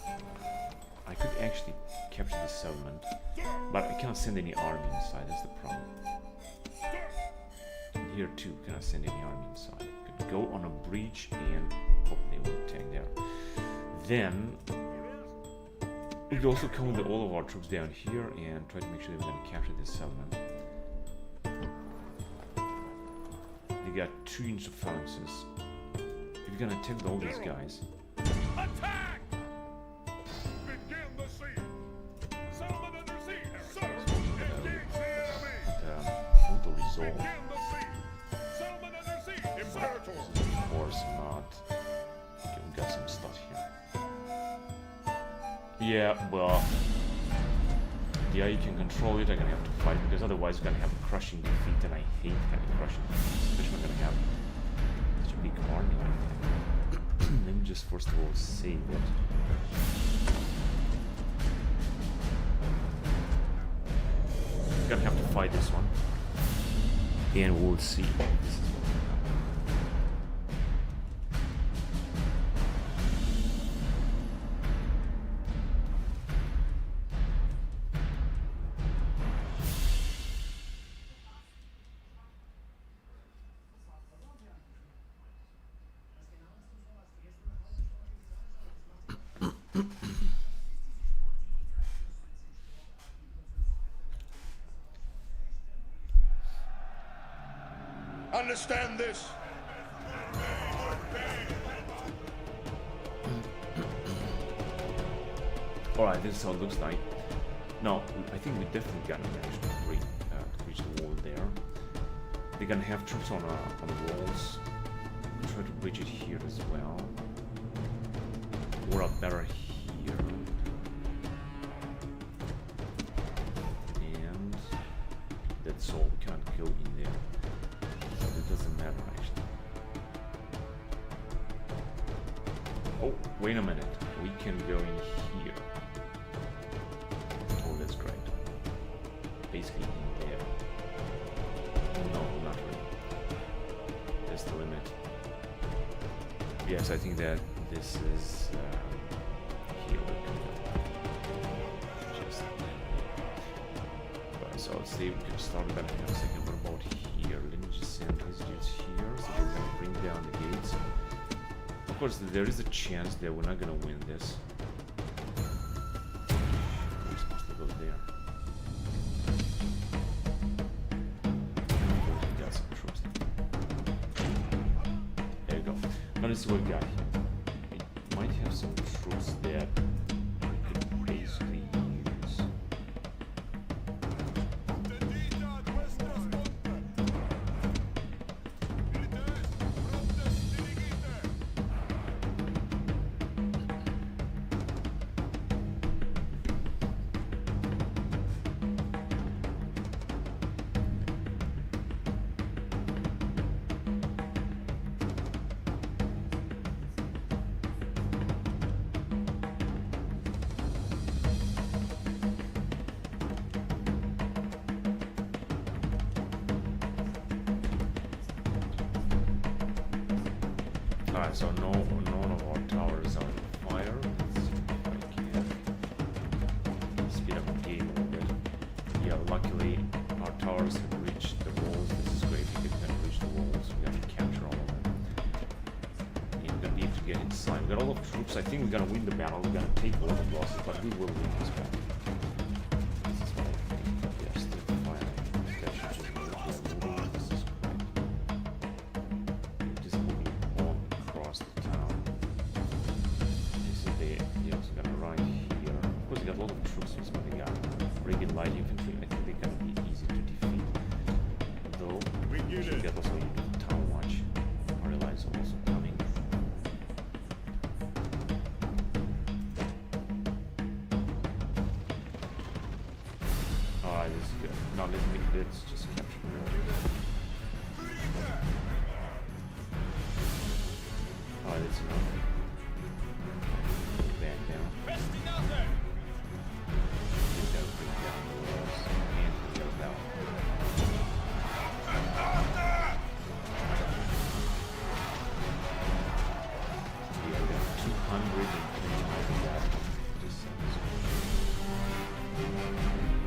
I could actually capture this settlement, but I cannot send any army inside, that's the problem. And here too, cannot send any army inside. Could go on a breach and hope they will attack there. Then, we could also come with all of our troops down here and try to make sure that we're going to capture this settlement. They got 2 units of phalanxes. If you're going to attack all these guys, Attack! Begin the siege. Settlement under siege. Sir, engage the enemy. auto-resolve. Begin the siege. Settlement under siege. Imperator. Of course not. Okay, we got some stuff here. Yeah, well, Yeah, you can control it. I'm gonna have to fight because otherwise we're gonna have a crushing defeat, and I hate having crushing defeat, especially when I'm gonna have such a big army like that. Let me just first of all save it. I'm gonna have to fight this one, and we'll see. This is what will happen. Understand this? Alright, this is how it looks like. Now, I think we definitely gonna manage to reach the wall there. They're gonna have troops on the walls. Try to bridge it here as well. Or better here. And that's all. We can't go in there. So it doesn't matter actually. Oh, wait a minute. We can go in here. Oh, that's great. Basically in there. No, not really. That's the limit. Yes, I think that this is here. We can go. Just right, so I'll say we can start back in a second. What about here? Let me just send residutes here so we can bring down the gates. Of course, there is a chance that we're not gonna win this. We're supposed to go there. Of course, we got some troops. There you go. Now this is what we got here. We might have some troops that we could basically use. Alright, so none of our towers are on fire. Let's see if I can speed up the game a little bit. Yeah, luckily our towers have reached the walls. This is great because we're gonna reach the walls. We're gonna capture all of them. And we're gonna be able to get inside. We got a lot of troops. I think we're gonna win the battle. We're gonna take a lot of losses, but we will win this battle. This is what I think. But yeah, still firing. That should just move. Yeah, moving. This is great. Just moving on across the town. You see they also got a right here. Of course, they got a lot of troops, but they got brigade light infantry. I think they're gonna be easy to defeat. Though, we should get also into town watch. Our allies are also coming. Alright, this is good. Now let's just capture the road. Alright, that's enough. Back down. We gotta bring down the walls. And we got a battle. Yeah, we got 225 of that. Just sounds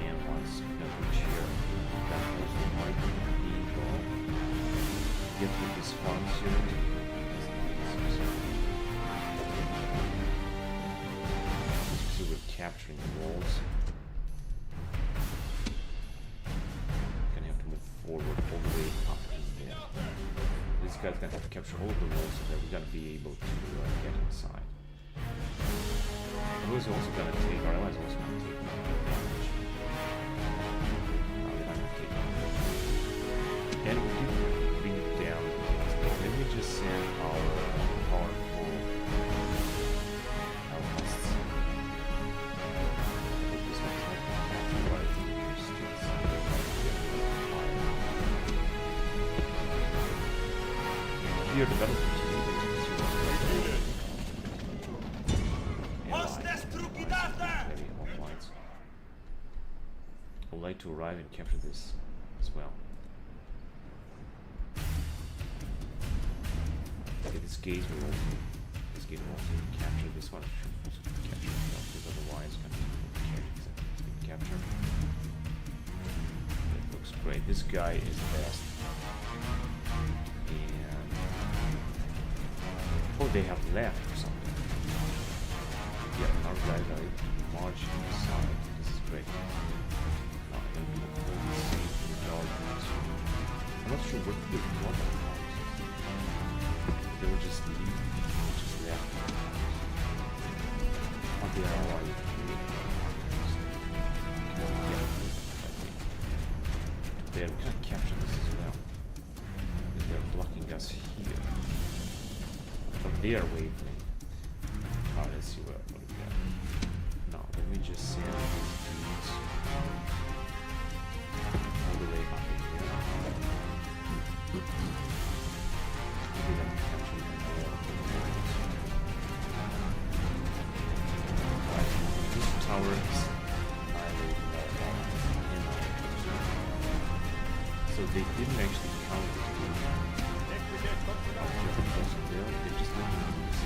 and once because we share that also might be able to get with this farm soon. So we're capturing the walls. Gonna have to move forward all the way up in there. This guy's gonna have to capture all of the walls so that we're gonna be able to get inside. And who's also gonna take, our allies also gonna take damage. They're not gonna take damage. And we can bring it down. Let me just send our powerful allies. This one's not captured right here the battle continues. Heavy hoplites. I would like to arrive and capture this as well. Okay, this gate will also capture this one. Capture it, because otherwise it's gonna be captured. That looks great. This guy is best. And oh, they have left or something. Yeah, our guys are marching inside. This is great. Now I'm gonna be totally safe in the darkness. I'm not sure what the water is. They were just leaving, just left. Oh, they are alive. They're gonna capture this as well. Because they're blocking us here. From their wavelength. Alright, let's see what we got. Now, let me just send these dudes all the way up in here. Maybe let me capture them all. Right, this tower is annihilating our allies. So they didn't actually count it. They're just looking at this.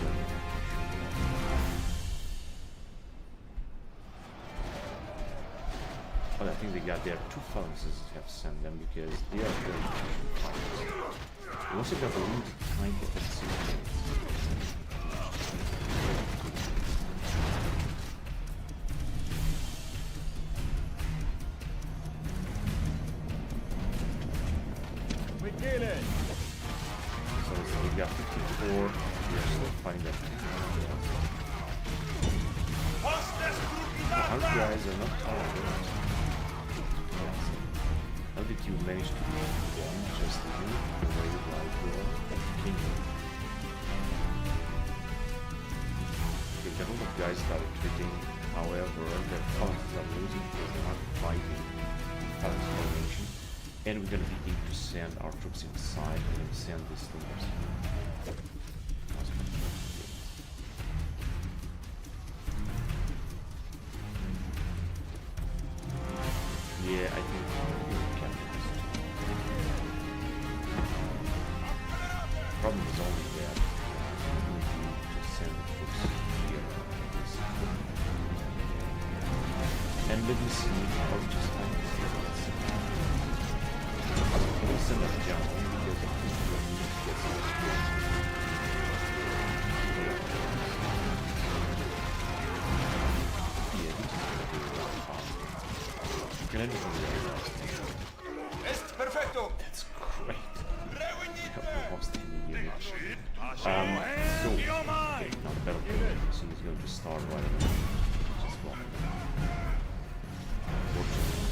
Well, I think they got their two phalanxes have sent them because they are very efficient fighters. They also got a limited time defensive. We kill it. So we got 54. We are still fighting that. Our guys are not tired. How did you manage to do them just you the way you like your kingdom? Okay, a lot of guys started retreating, however, their phalanxes are losing because they aren't fighting phalanx formation. And we're gonna be able to send our troops inside and send the slingers. Yeah, I think we'll capture this. Problem is only that we need to send the troops here. And let me see, I'll just find this. I will send that down only because I think we'll need to get some experience. Yeah, this is going to be a lot faster. Can I do something else? Perfecto. That's great. I lost the unit. So, okay, now the battlefield is going to start right away. Just block it. Unfortunately,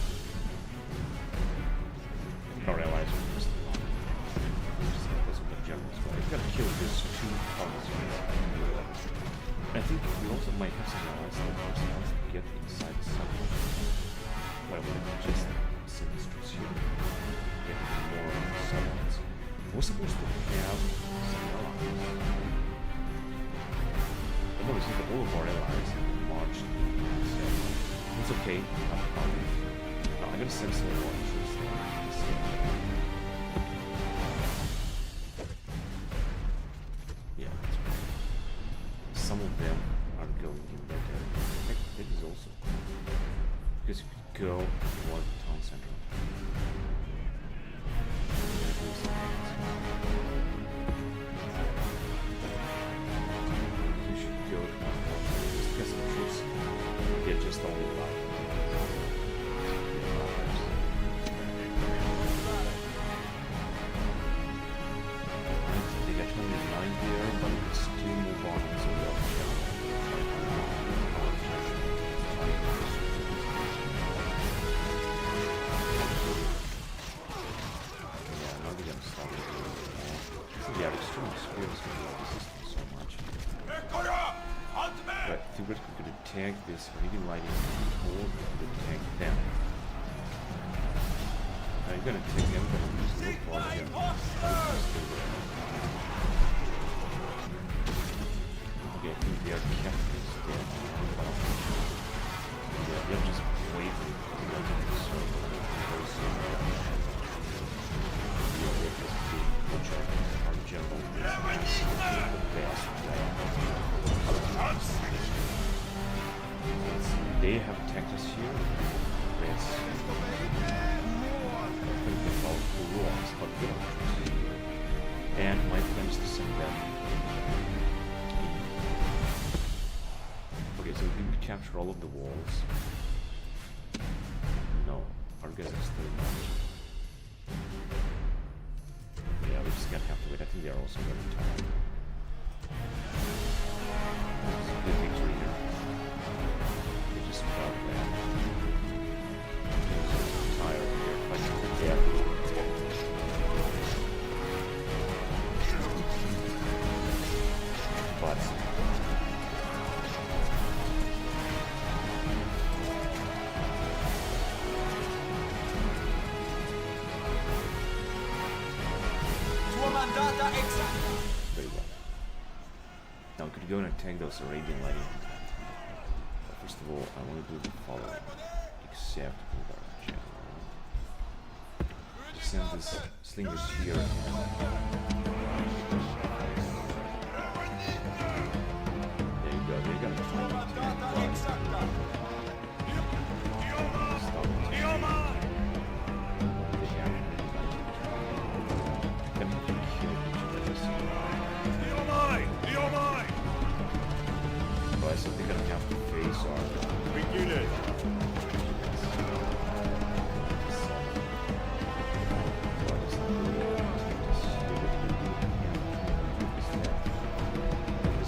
our allies are just that's what the generals were. We've got to kill this two colonies. I think we also might have some allies that ourselves get inside the settlement. Well, we can just send these troops here. Get more settlements. We're supposed to have some allies. I know it's all of our allies marched in the settlement. It's okay. I'm gonna send some more troops there. Yeah, that's right. Some of them are going in that area. Heck, that is also because you could go toward the town center. You should go just get some troops. They're just only alive. They got 29 here, but it's still move on so well. Yeah, extreme spear is going to be resistant so much. But theoretically we could attack this really lighting or we could attack them. Now you're going to take them, but I'm just look for them. Okay, I think they are captains there. Yeah, they're just waving. So, our general is the best. They have attacked us here. Let's think about the rocks, but we don't. And my plan is to send them. Okay, so we can capture all of the walls. No, our guys are still not. Yeah, we're just gonna have to wait. I think they're also very tired. It's a good victory here. They just got that. They're so tired here, fighting to death. But very well. Now we could go and attack those Arabian lighting. But first of all, I want to do the following. Except with our general. Send this slingers here. There you go, they're gonna fight. So they're gonna have to face our big unit.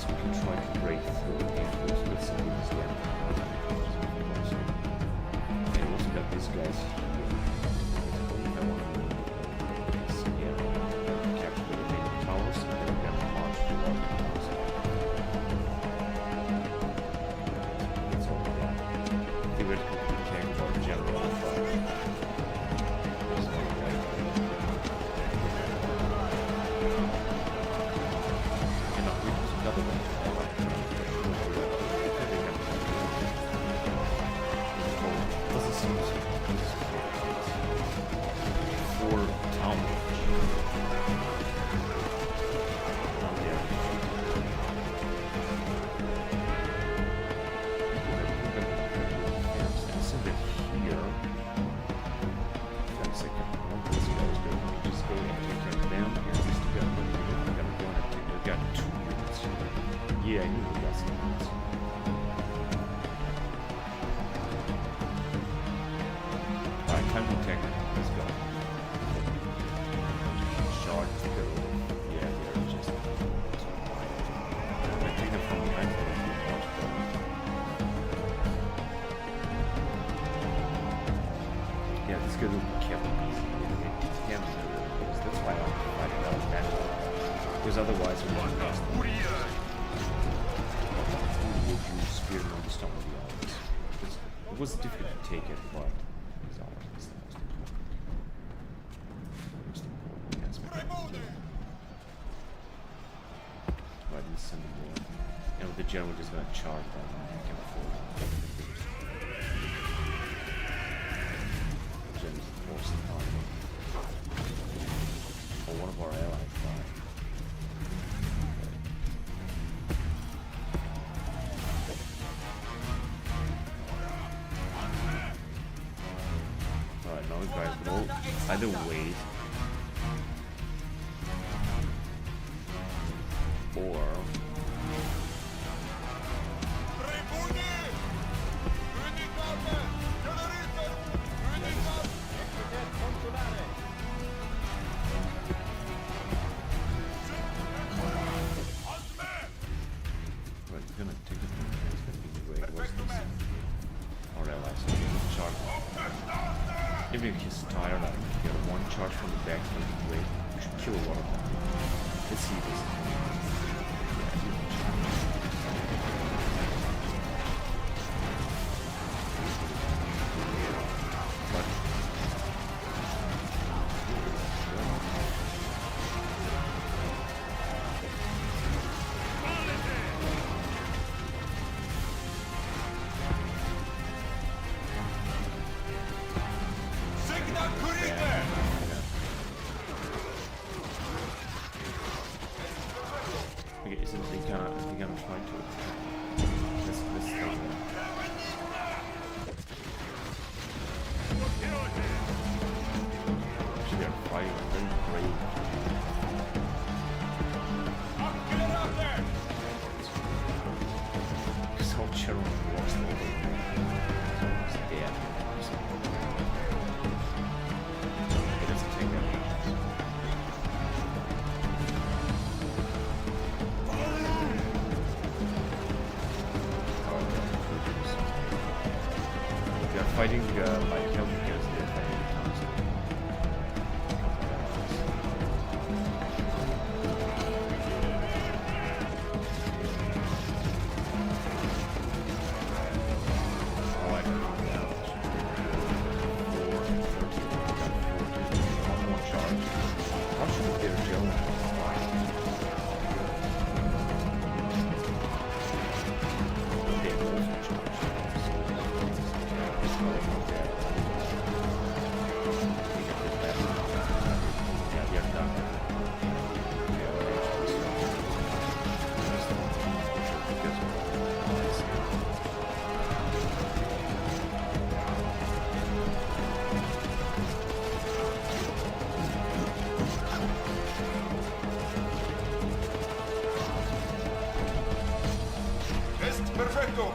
We can try to break through and with some of these damage. And we also got these guys here. I want to capture the remaining towers and then we're gonna march to our towers. Yeah, I knew we got some points. Alright, time to attack them. Let's go. Shard, go. Yeah, they're just so quiet. I'm gonna take them from behind for a few more. Yeah, this guy will be careful. It's him. That's why I'm fighting out of battle. Because otherwise we're not lost. Spear on the stone of the islands. It was difficult to take it, but it's always the most important. Most important aspect. Right, let's send them more. And with the general just gonna charge them, I can afford it. The general's forced the army. Or one of our allies died. Guys, we'll either wait or we're gonna take it. It's gonna be great. What's this? Our allies charge. Even if he's tired, I can get one charge from the back from the way. We should kill one of them. Let's see this. try to attack. Let's try that. Actually, they're fighting very brave. Get out there! So Cheryl walks over. He's almost dead. Okay, let's take that. They are fighting by help against the enemy townspeople. Perfecto!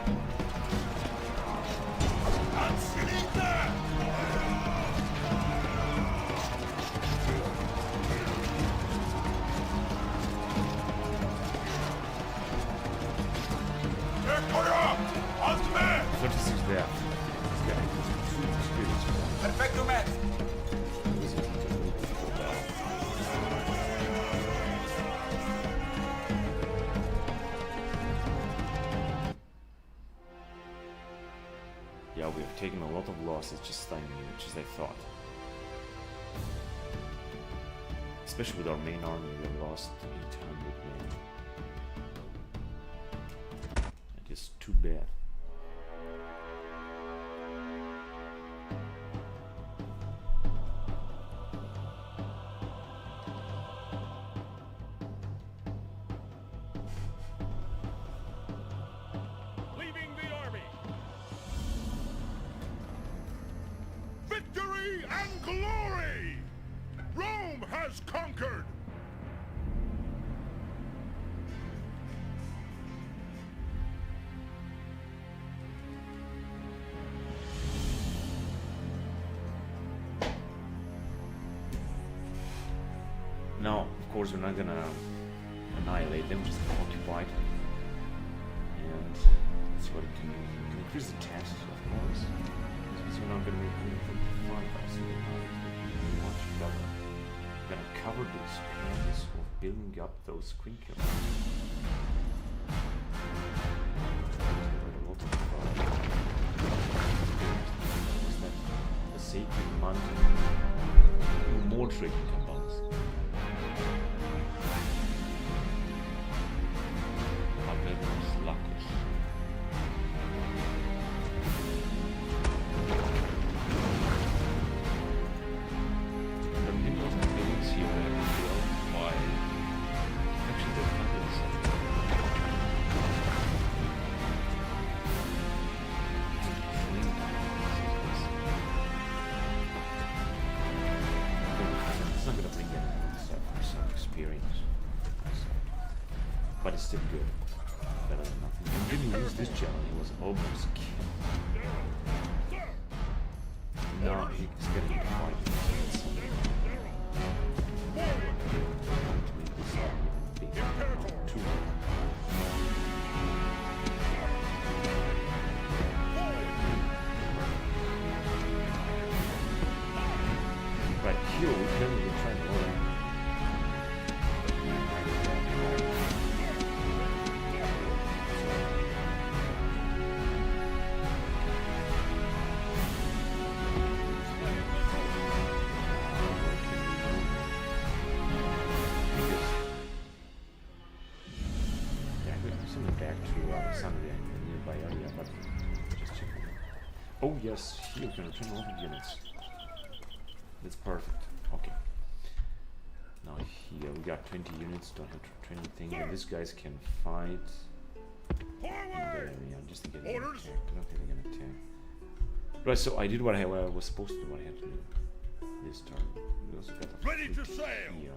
There. Perfecto, man! Yeah, we have taken a lot of losses just like I thought. Especially with our main army, we lost 800 men. It is too bad. Victory and glory! Rome has conquered! Now, of course, we're not gonna annihilate them, just occupy it. And that's what it can do. We can increase the taxes, of course. So we're not gonna make 145,000 much better. We're gonna cover the expense of building up those quinqueries. The sacred mountain. More trading compounds. Habemos lacos. The minerals and buildings here were built by actually the hundreds of it's not gonna bring anything except for some experience. But it's still good. Better than nothing. I didn't use this gel, he was almost killed. Now he's getting to fight. Right, here we can try to order. Oh yes, here we can return all the units. That's perfect. Okay. Now here we got 20 units, don't have to train anything, and these guys can fight area just to get an Orders. attack. I don't think they're gonna attack. Right, so I did what I was supposed to do, what I had to do this turn. We also got a Ready to fleet sail. here.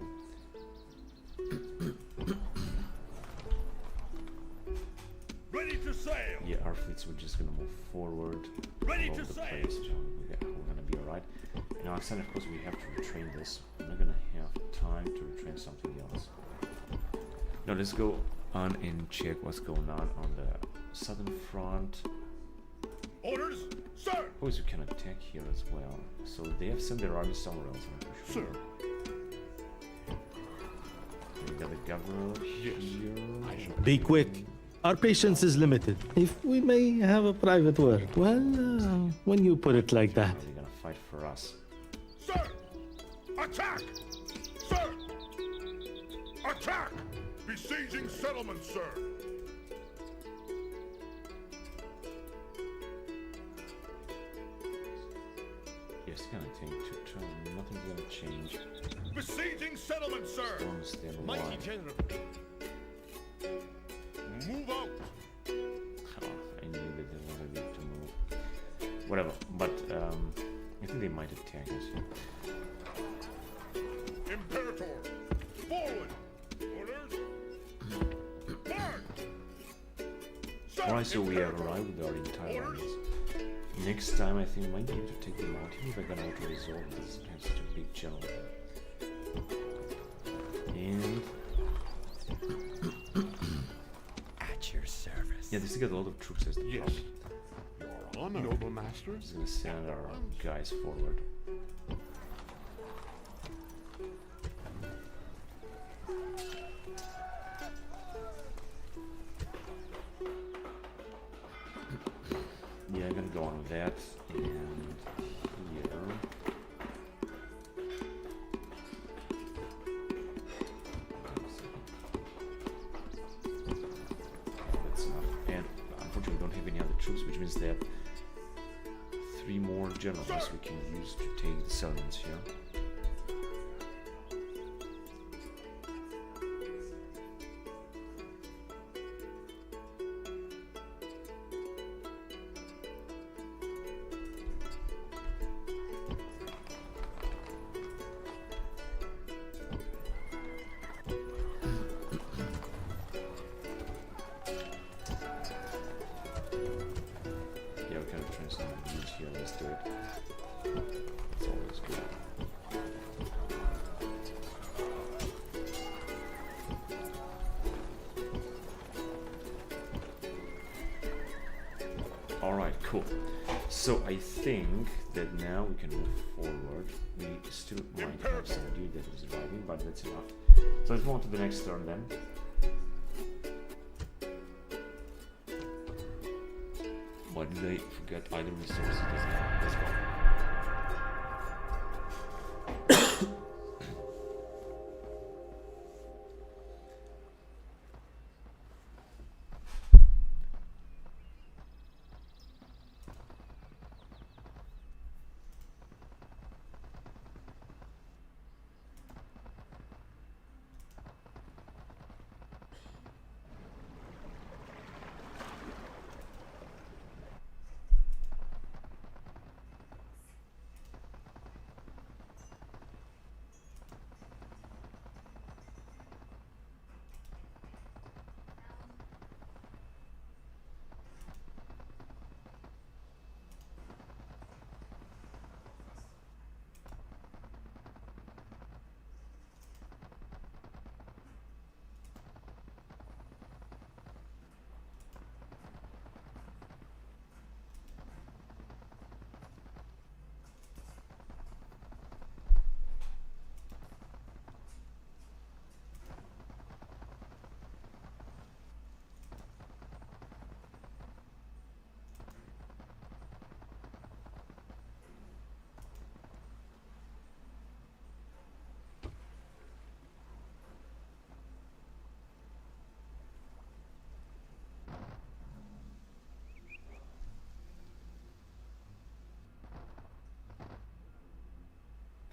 Ready to sail. Yeah, our fleets were just gonna move forward Ready all to over the sail. place. So we're gonna be alright. Now, Alexander, of course, we have to retrain this. We're not gonna have time to retrain something else. Now, let's go on and check what's going on the southern front. Orders, sir. Of course, you can attack here as well. So they have sent their army somewhere else, I'm pretty sure. We got the governor here. Be quick. Our patience is limited. If we may have a private word. Well, when you put it like that. They're gonna fight for us. Sir. Attack. Sir. Attack. Besieging settlement, sir. Yes, it's gonna take 2 turns. Nothing's gonna change. Besieging settlement, sir. Don't stand Mighty alive. general. Move out. Oh, I knew that they were gonna be able to move. Whatever, but I think they might attack us. Imperator. Forward. Orders. March. Sir, Alright, so we have Imperator. arrived with our entire Orders. armies. Next time, I think I might be able to take them out, even if I got out to resolve this. I have such a big general. And At your service. yeah, they still got a lot of troops as the Yes. problem. Your honor, noble master. Just gonna send our guys forward. Yeah, I'm gonna go on with that. And here. That's enough. And unfortunately, we don't have any other troops, which means that 3 more generals we can use to take the settlements here. Yeah, we can return some views here. Let's do it. It's always good. Alright, cool. So I think that now we can move forward. We still might have some dude that is arriving, but that's enough. So let's move on to the next turn then. Why did I forget either resources? Let's go.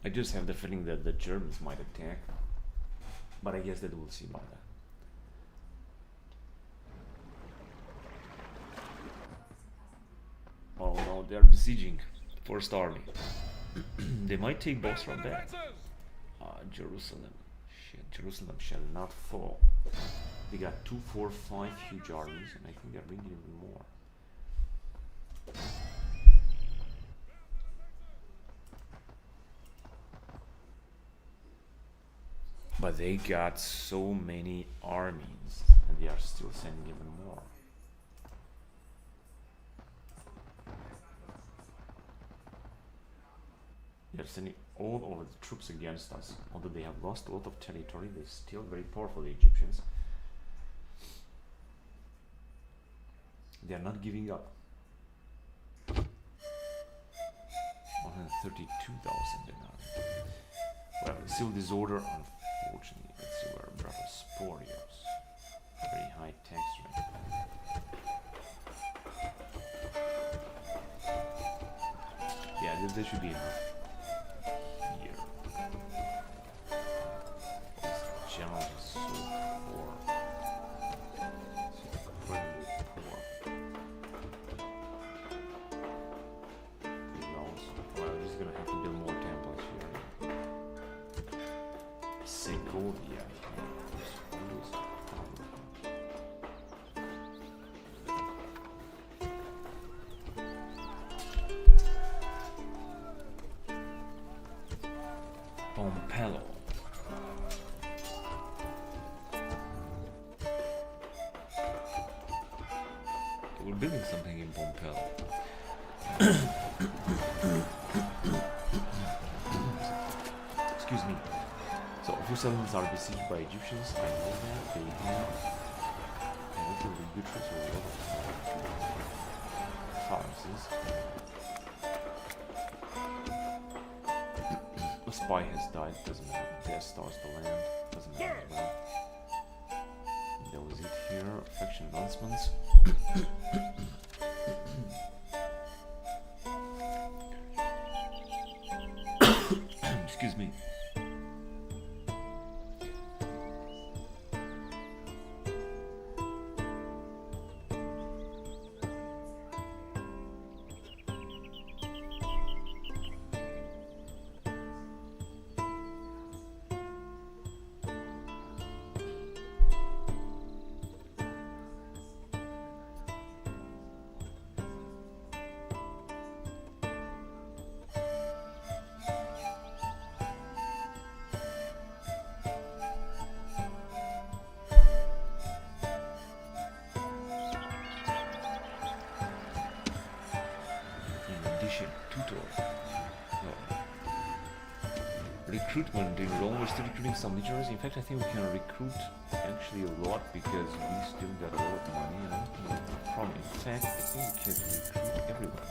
I just have the feeling that the Germans might attack, but I guess that we'll see about that. they are besieging first army. They might take Bosra back. Jerusalem. Shit, Jerusalem shall not fall. They got 2, 4, 5 huge armies, and I think they're bringing even more. But they got so many armies, and they are still sending even more. They're sending all over the troops against us. Although they have lost a lot of territory, they're still very powerful, the Egyptians. They are not giving up. 132,000 dinar. Well, civil disorder, unfortunately. Let's see where Brother Sporios. Very high tax rate. Yeah, this should be enough. Here. This challenge is so poor. It's incredibly poor. Well, I'm just gonna have to build more temples here. Segovia. Pompello. We're building something in Pompello. Excuse me. So, a few settlements are besieged by Egyptians. I know that they have a little good troops or provinces. A spy has died, doesn't matter. Death stars the land, doesn't matter as well. And that was it here. Faction advancements. Excuse me. Recruitment in Rome, we're still recruiting some legionaries. In fact, I think we can recruit actually a lot because we still got a lot of money and from in fact I think we can recruit everyone.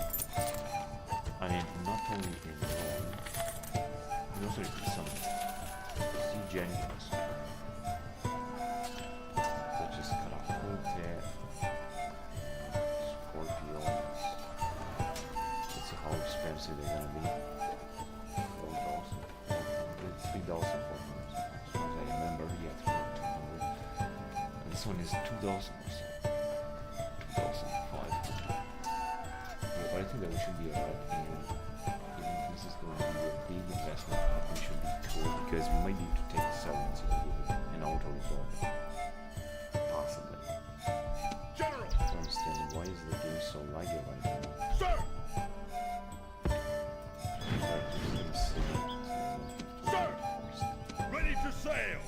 I mean, not only in Rome, we also recruit some sea genuines such as Caracote, Scorpions. Let's see how expensive they're gonna be. 3,000 as far as I remember, yeah, 3,200. And this one is 2,000 or so. 2,500. Yeah, but I think that we should be alright. Even if this is going to be a big investment, we should be cool because we might need to take settlements and auto-resolve it. Possibly. General! I don't understand why is the game so laggy right now. Sir! Ready to sail!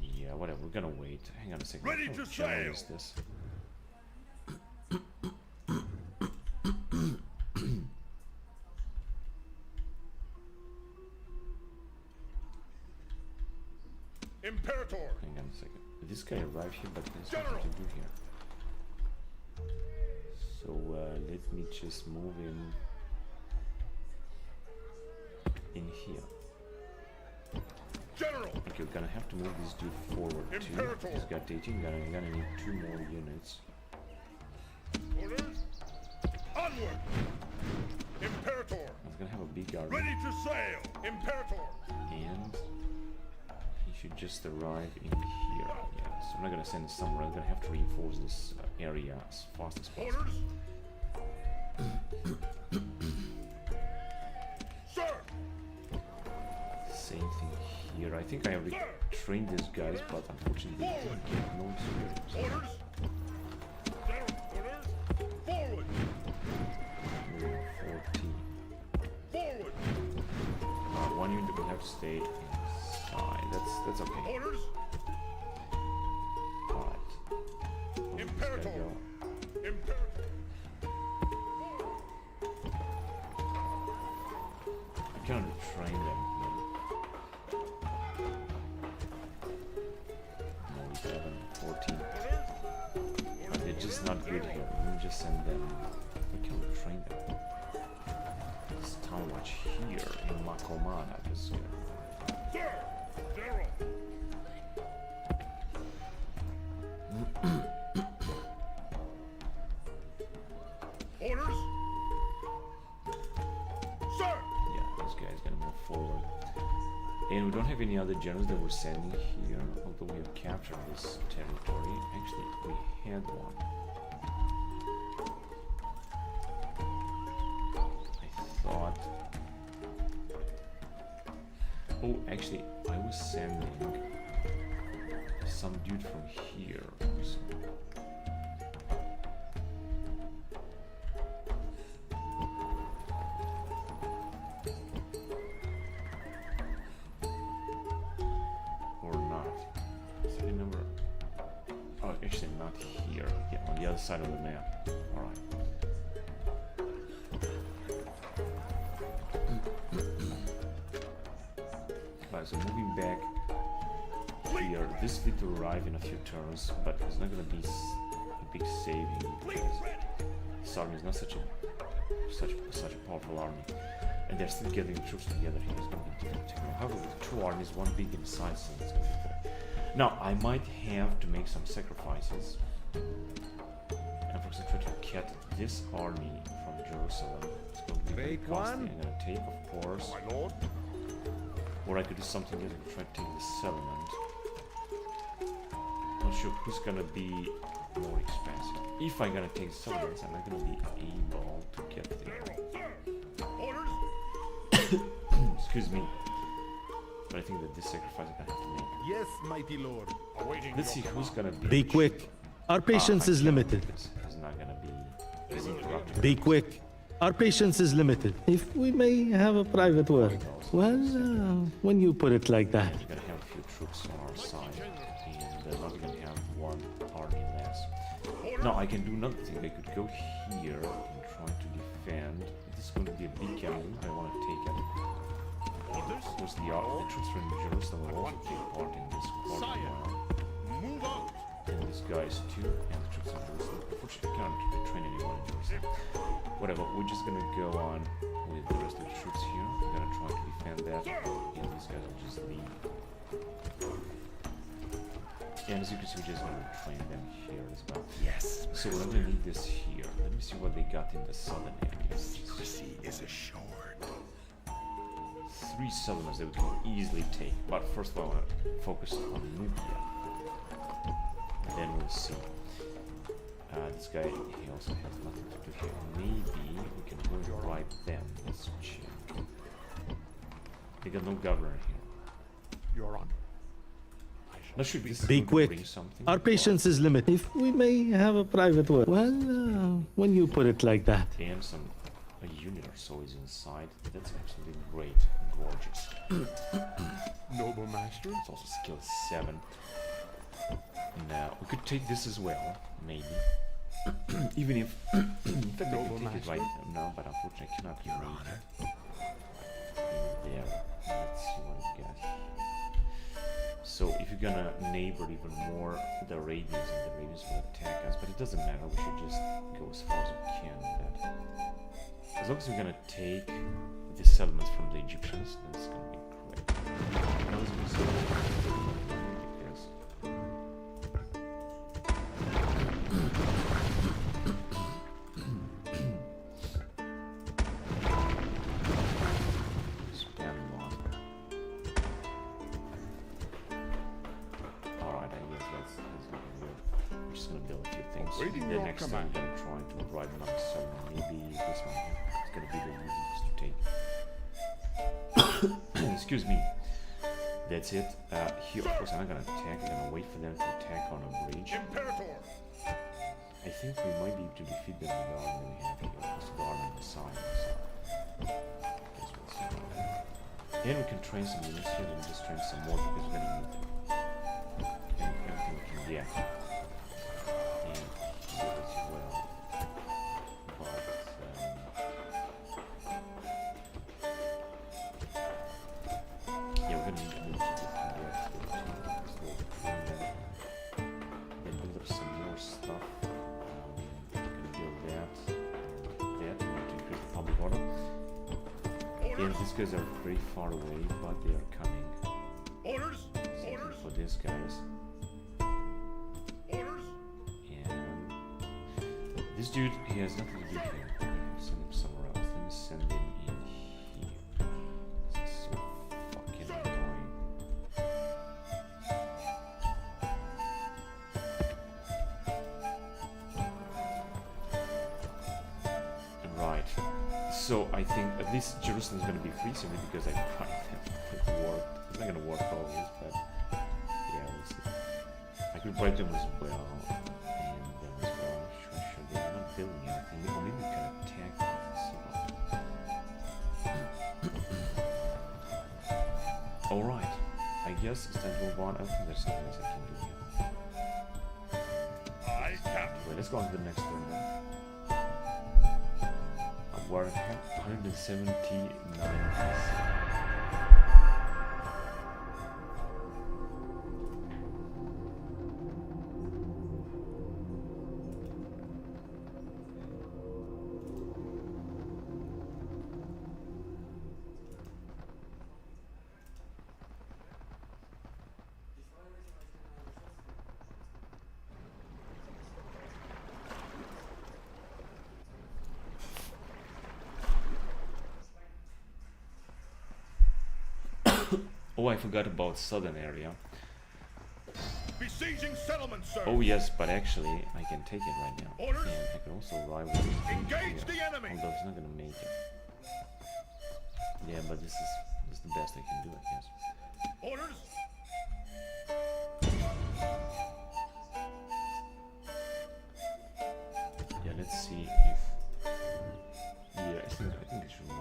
Yeah, whatever, we're gonna wait. Hang on a second. Ready to sail! Is this? Imperator! Hang on a second. This guy arrived here, but there's General! nothing to do here. So let me just move him in here. General! Okay, we're gonna have to move this dude forward too. Imperator! He's got 18, gonna need 2 more units. Orders? Onward! Imperator! I was gonna have a big army. Ready to sail! Imperator! And he should just arrive in here. Yeah, so I'm not gonna send it somewhere. I'm gonna have to reinforce this area as fast as possible. Orders? Sir! Same thing here. I think I already trained these guys, but unfortunately they didn't get no experience. Orders! Orders! Forward! 14. Forward! One unit will have to stay inside. That's okay. Orders! Alright. Imperator! Imperator! I cannot retrain them. No, 11, 14. But they're just not good here. Let me just send them. I can retrain them. This town watch here in Makomana. Just Sir! General! Orders! Sir! yeah, this guy's gonna move forward. And we don't have any other generals that we're sending here, although we have captured this territory. Actually, we had one. I thought. Oh, actually, I was sending some dude from here. So. Or not. City number. Oh, actually, not here. Yeah, on the other side of the map. Alright. Alright, so moving back here, this fleet will arrive in a few turns, but it's not gonna be a big saving because this army is not such a powerful army, and they're still getting troops together here. It's gonna be difficult. However, with two armies, one big in size, so it's gonna be better. Now, I might have to make some sacrifices, and for example, try to get this army from Jerusalem. It's going to be very costly. I'm gonna take, of course. My lord! Or I could do something else. I could try to take the settlement. Not sure who's gonna be more expensive. If I'm gonna take the settlements, I'm not gonna be able to get there. Sir! Orders! Excuse me. But I think that this sacrifice I'm gonna have to make. Yes, mighty lord. Awaiting Let's see your who's gonna be. Be quick. Our patience is limited. It's not gonna be easy interrupted. Be quick. Our patience is limited. If we may have a private word. Well, when you put it like that. We're gonna have a few troops on our side, and we're not gonna have one army less. Now I can do another thing. I could go here and try to defend. This is going to be a big gamble. I want to take it. orders! Of course, the troops from Jerusalem will also take part in this quarter mile. Move out! And these guys too, and the troops in Jerusalem. Unfortunately, I can't train anyone in Jerusalem. Whatever, we're just gonna go on with the rest of the troops here. We're gonna try to defend that, and these guys will just leave. And as you can see, we're just gonna train them here as well. Yes. So we're gonna need this here. Let me see what they got in the southern areas. Secrecy is assured. 3 settlements that we can easily take. But first of all, I want to focus on Nubia. Then we'll see. This guy, he also has nothing to do here. Maybe we can go and bribe them. Let's check. They got no governor here. Your honor. Not sure if this is Be going to quick. bring something. Our patience is limited. If we may have a private word. Well, when you put it like that. And a unit or so is inside. That's absolutely great. Gorgeous. Noble master. It's also skill 7. Now, we could take this as well, maybe. Even if... in fact, I could take it right now, but unfortunately I cannot use it. There. Let's see what we got. So, if you're gonna neighbor even more the Arabians, and the Arabians will attack us, but it doesn't matter, we should just go as far as we can with that. As long as we're gonna take the settlements from the Egyptians, that's gonna be great. Now, as you can see, because spam one. Alright, I guess that's gonna be good. We're just gonna build a few things. Awaiting The your next time command. I'm gonna try to right now, so maybe this one is gonna be the easiest to take. Excuse me. That's it. Here, of course, I'm not gonna attack. I'm gonna wait for them to attack on a bridge. Imperator! I think we might be able to defeat them without really having this guard on the side. So, guess we'll see about that. And we can train some units here. Let me just train some more because we're gonna need them. And everything we can get. And here as well. But, yeah, we're gonna need to move so we can get to the team. Then build up some more stuff. Yeah, these guys are very far away, but they are coming. Orders! Same Orders! for these guys. Orders! And this dude, he has nothing to do here. Send him somewhere else. Let me send him in here. This is so fucking annoying. Right. So I think at least Jerusalem's going to be free simply because I tried it worked. It's not going to work always, but yeah, we'll see. I could break them as well, and them as well. Sure, they're not building anything. Or maybe we can attack them. Alright, I guess it's time to move on. I don't think there's something else I can do here. I captain. Wait, let's go on to the next turn then. We're at 179 Oh, I forgot about southern area. Besieging settlement, sir! Oh yes, but actually I can take it right now. Orders? And I can also rival this dude Engage here, the enemy! although he's not gonna make it. Yeah, but this is the best I can do, I guess. Orders! Yeah, let's see if... Yeah, I think they should work.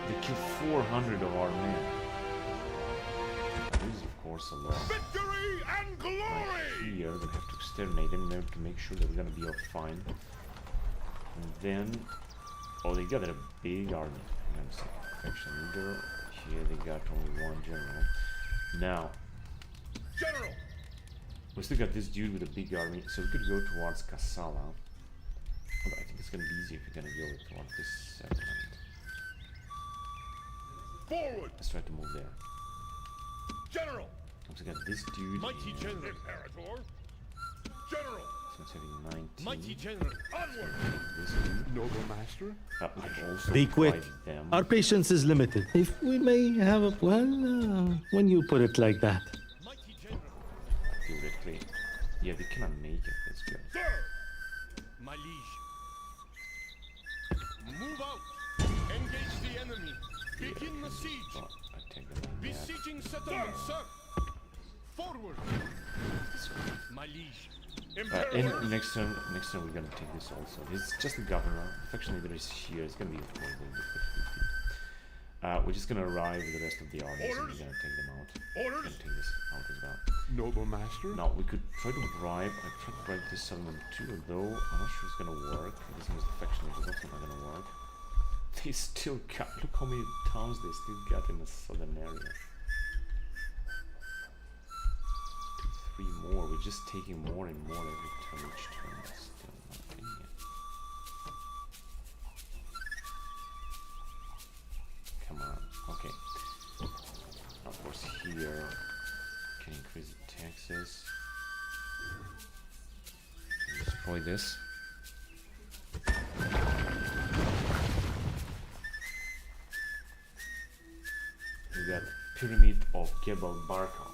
They kill 400 of our men. This is of course a lot. Victory and Right glory! here, we have to exterminate them in order to make sure that we're gonna be all fine. And then... Oh, they got a big army. Hang on a second. Faction leader. Here they got only one general. Now, General! we still got this dude with a big army, so we could go towards Kassala. Although I think it's gonna be easier if we're gonna go towards this settlement. Forward! Let's try to move there. General! So we got this dude. Mighty and General! Imperator! General! this one's having 19. Mighty General! Onward! This dude. Noble master? We can also Be quick. drive them. Our patience is limited. If we may have a... Well, when you put it like that. Mighty General! Theoretically. Yeah, they cannot make it. That's good. Sir! My liege. Move out! Engage the enemy! Begin the siege! But I take them like that. Besieging settlement, sir! Forward! My liege. And Imperator! next turn we're gonna take this also. It's just the governor. The faction leader is here. It's gonna be of course we're just gonna arrive with the rest of the armies and we're Orders. gonna take them out. Orders. And take this out as well. Noble master? Now we could try to bribe. I tried to bribe this settlement too, although I'm not sure it's gonna work. This is the faction leader. It's also not gonna work. They still got. Look how many towns they still got in the southern area. 2, 3 more. We're just taking more and more every turn. Each turn. It's still nothing yet. Come on. Okay. Now, of course, here can increase the taxes. Can destroy this. We got Pyramid of Gebel Barka.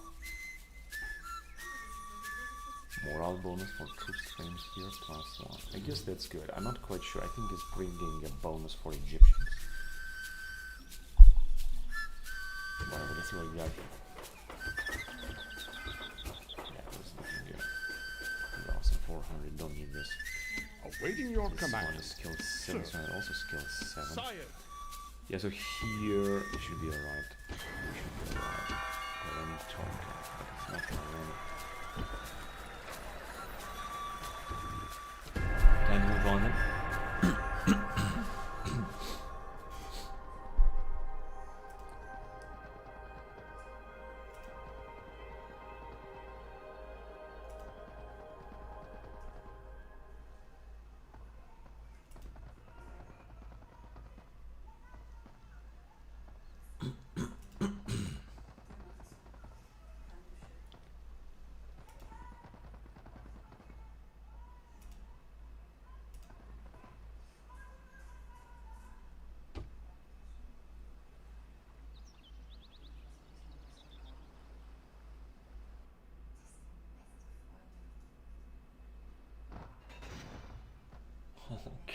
morale bonus for troops trained here, +1. I guess that's good. I'm not quite sure. I think it's bringing a bonus for Egyptians. Whatever, let's see what we got. Yeah, that's looking good. 2,400, don't need this. Awaiting your This command. one is skill 6, and also skill 7. Sire. Yeah, so here it should be alright. We should be alright. Any token, but it's not gonna run. Time to move on then.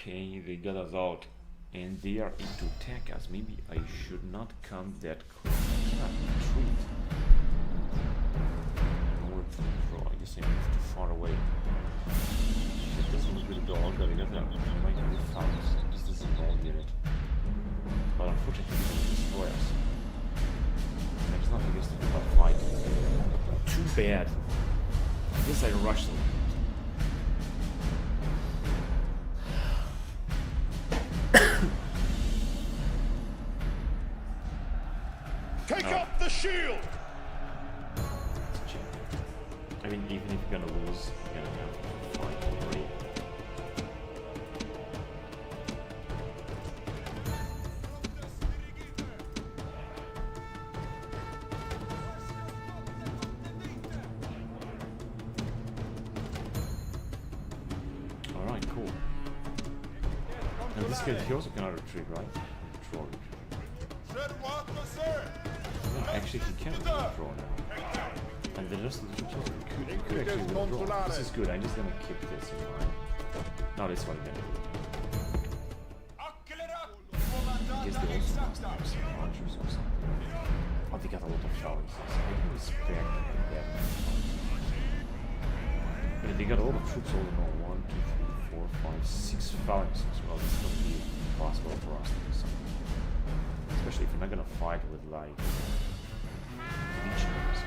Okay, they got us out. And they are in to attack us. Maybe I should not come that close. I cannot retreat. Nowhere to withdraw. I guess I'm too far away. It doesn't look good at all. Gotta get them. I might have found this doesn't all get it. But unfortunately, they will destroy us. There's nothing else to do but fight. Too bad. I guess I rushed them. Take up the shield! I mean, even if you're gonna lose, you're gonna have to fight for it. Alright, cool. Now this guy, he also cannot retreat, right? Control retreat. No, actually, he can withdraw now. And the rest of the troops could actually withdraw. This is good. I'm just gonna keep this in mind. Now this one again. I guess they also must have some archers or something. Oh, they got a lot of showers. I didn't expect that. But they got a lot of troops all in all. 1, 2, 3, 4, 5, 6 phalanxes. Well, this is gonna be possible for us to do something. Especially if you're not gonna fight with like legionaries.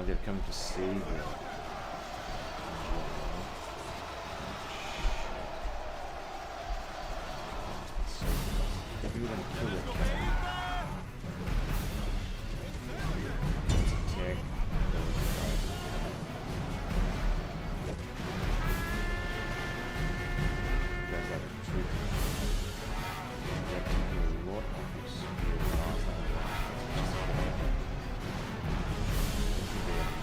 They're coming to save it. If you want to kill it, let's attack those guys. You guys are retreating. You have to do a lot of your spear last time.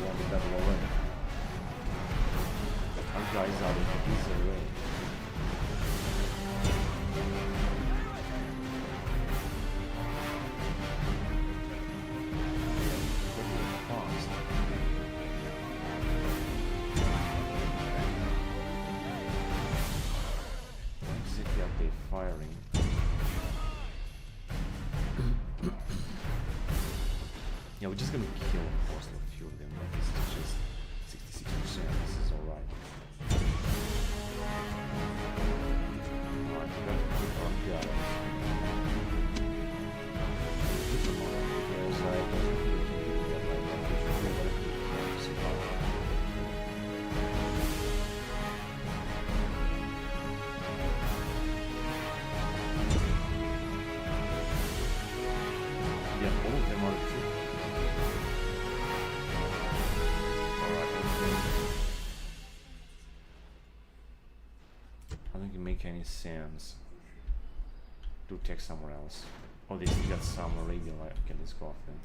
The battle already. Our guys are in disarray. we're just gonna kill, of course, a few of them, but this is just 66%. This is alright. Alright, we gotta put our guy. Put them on, because I don't think we can do that right now. We should do that. See how. Yeah, all of them are true. Alright, I don't think it make any sense to take somewhere else. Oh, they still got some Arabian light. Okay, let's go off them.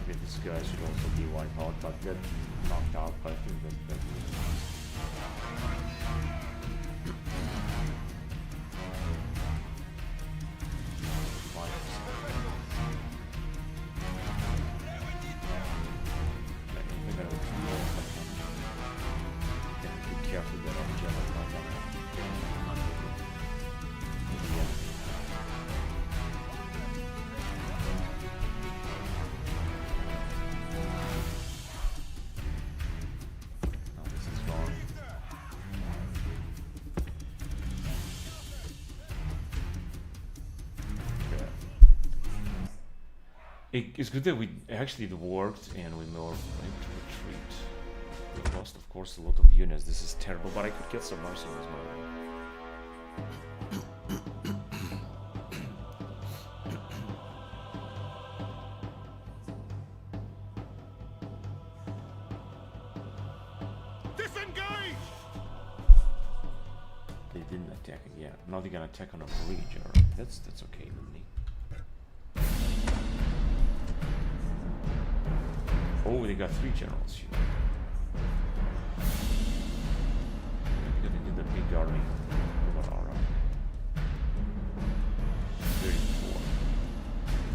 Okay, this guy should also be wiped out, but get knocked out. But I think that it's good that we actually it worked and we more like to retreat. We lost, of course, a lot of units. This is terrible, but I could get some mercenaries my way. Disengage! They didn't attack again. Now they're gonna attack on a bridge. Or that's okay with me. Oh, they got 3 generals here. Because they did the big army. What about our 34.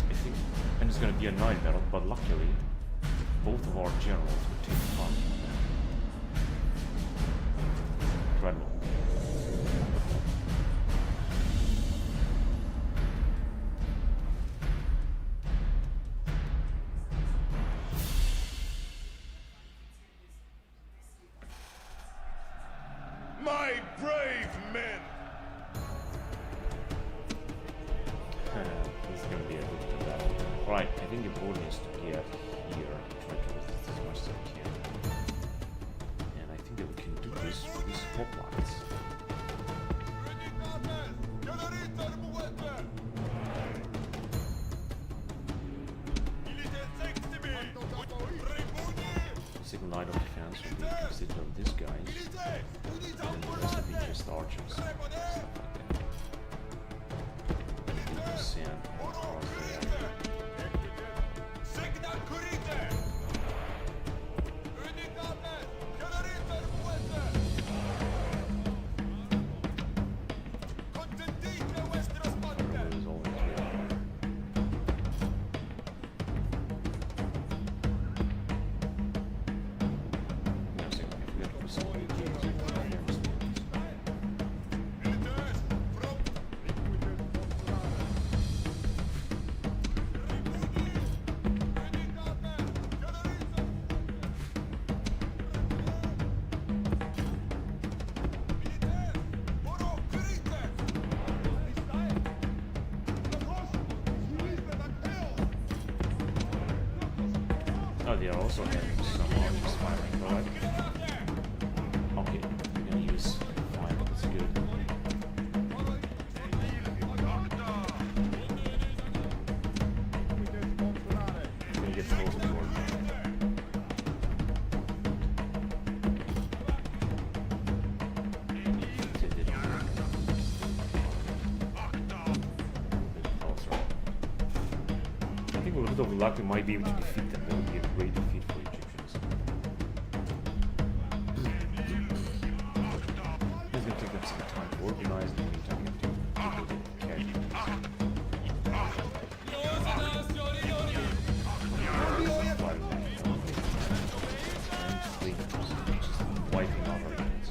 I think, and it's gonna be a night battle, but luckily, both of our generals will take part in that. Incredible. My brave men! This is gonna be a good battle. Right, I think the board needs to get here, try to resist as much as I can. And I think that we can do this with these hoplites. Second line of defense will be consisted of these guys. And then the rest will be just archers. Stuff like that. 80% across there. There's always there. Oh, they are also having some armies firing, right? Okay, we're gonna use fire, that's good. We're gonna get close to war. I think with a bit of luck we might be able to defeat them. That would be a great defeat for Egyptians. It's gonna take them some time to organize and we can get to casualties. And fleet, just wiping out our units.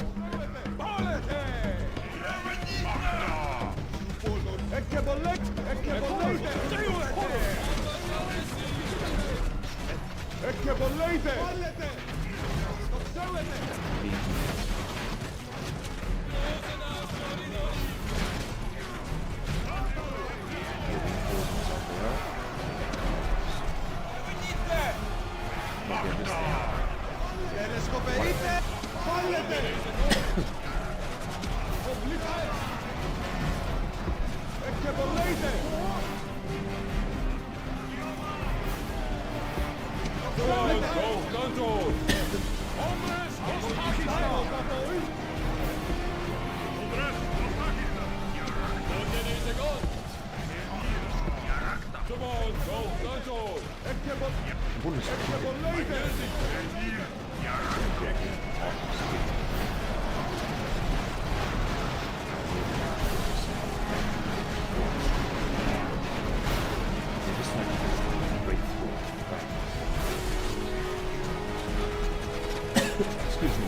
Excuse me.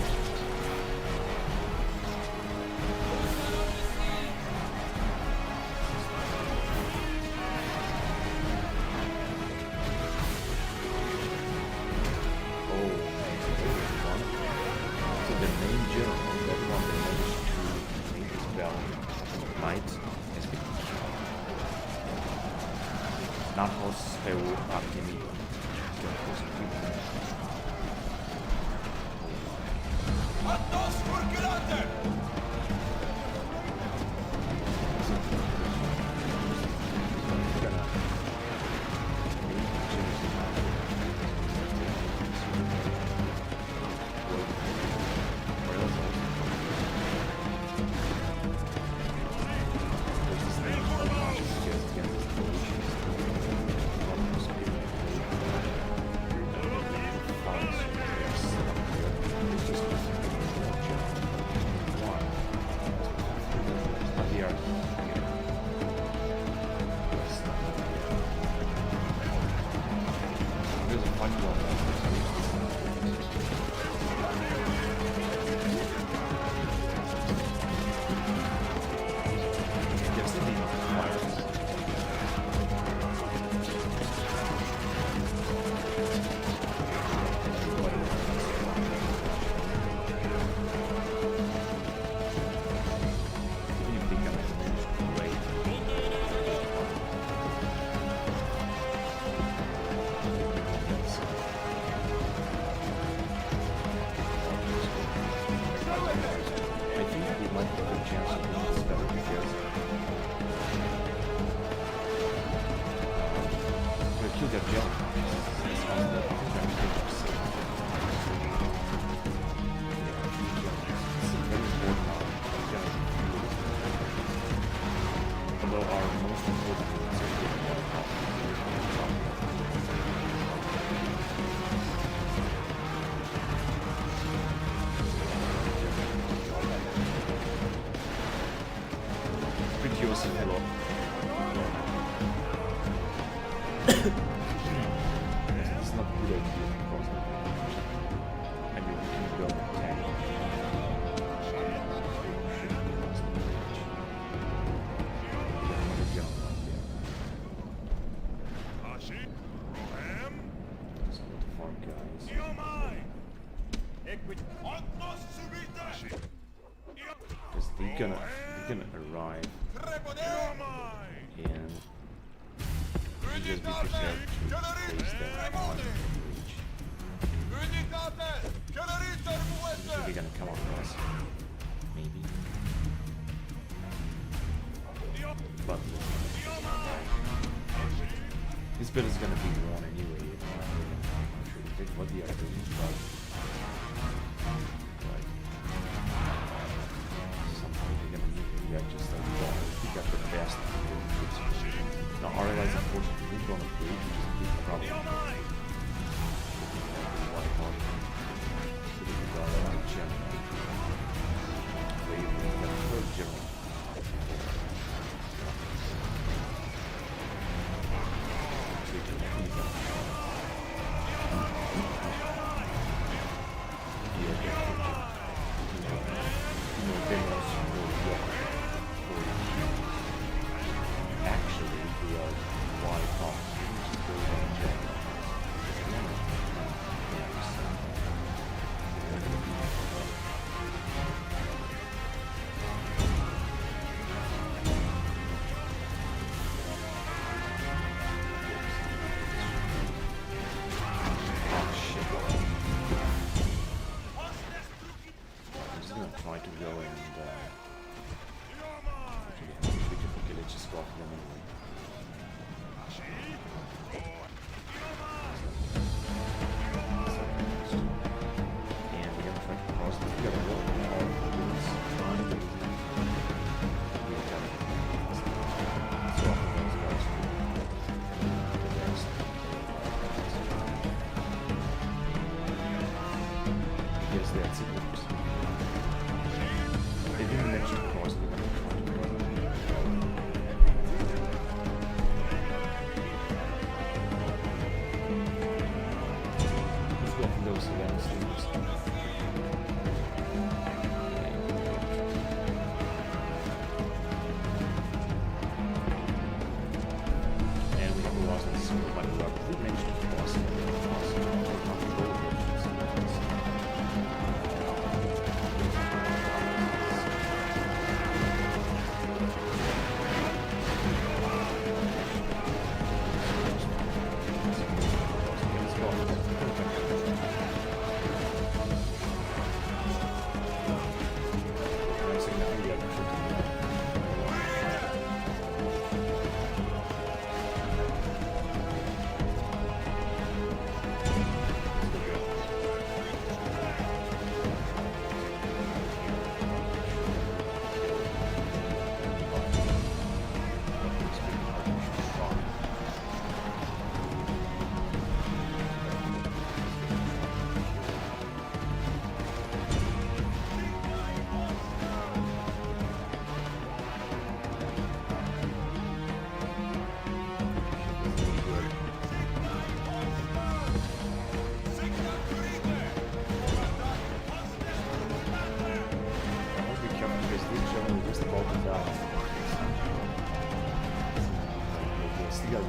Nachos EU Artemio. It's not good idea because I mean we can go tank. There's a lot of farm guys. Because they're gonna arrive and just be prepared to face them on reach. They're gonna come across. Maybe. But this bit is gonna be won anyway. I'm sure they take what they are doing, but somehow they're gonna need to react just like that. We got the best. Now our allies unfortunately moved on a bridge, which is a big problem. Actually, we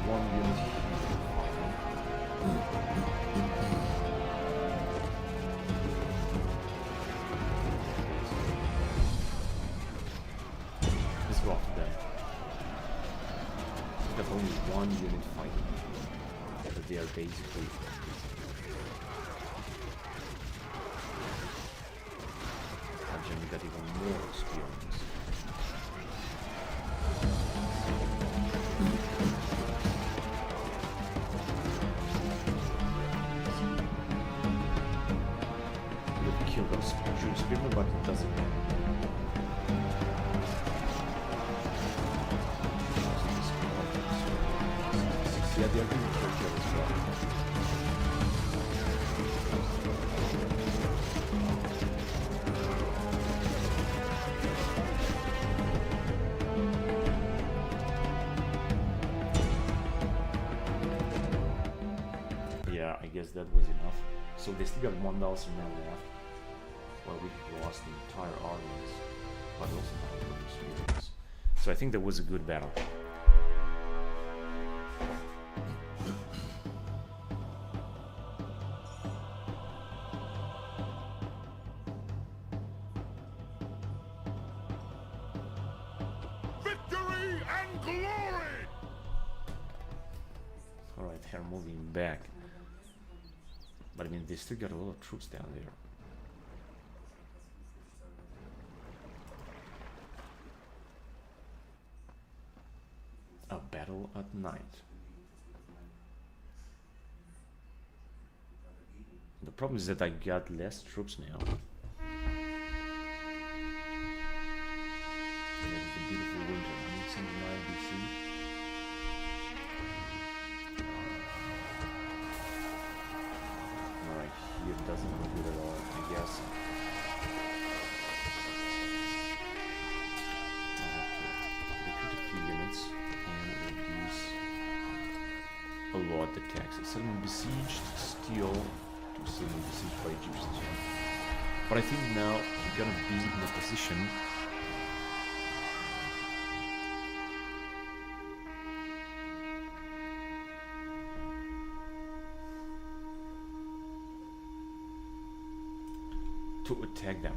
one unit here. Let's go after them. We've got only one unit fighting. But they are basically... we got even more experience. We'll kill those Jews people, but it doesn't matter. Yeah, they are really kill here as well. I guess that was enough. So they still got 1,000 men left. Well, we lost the entire armies, but also not a good experience. So I think that was a good battle. Victory and glory! Alright, they're moving back. But I mean, they still got a lot of troops down there. A battle at night. The problem is that I got less troops now. And it's a beautiful winter, 179 BC. It doesn't look good at all, I guess. I'll have to recruit a few units and reduce a lot the taxes. Suddenly besieged, still to suddenly besieged by Egyptians. Yeah. But I think now we're gonna be in a position to attack them.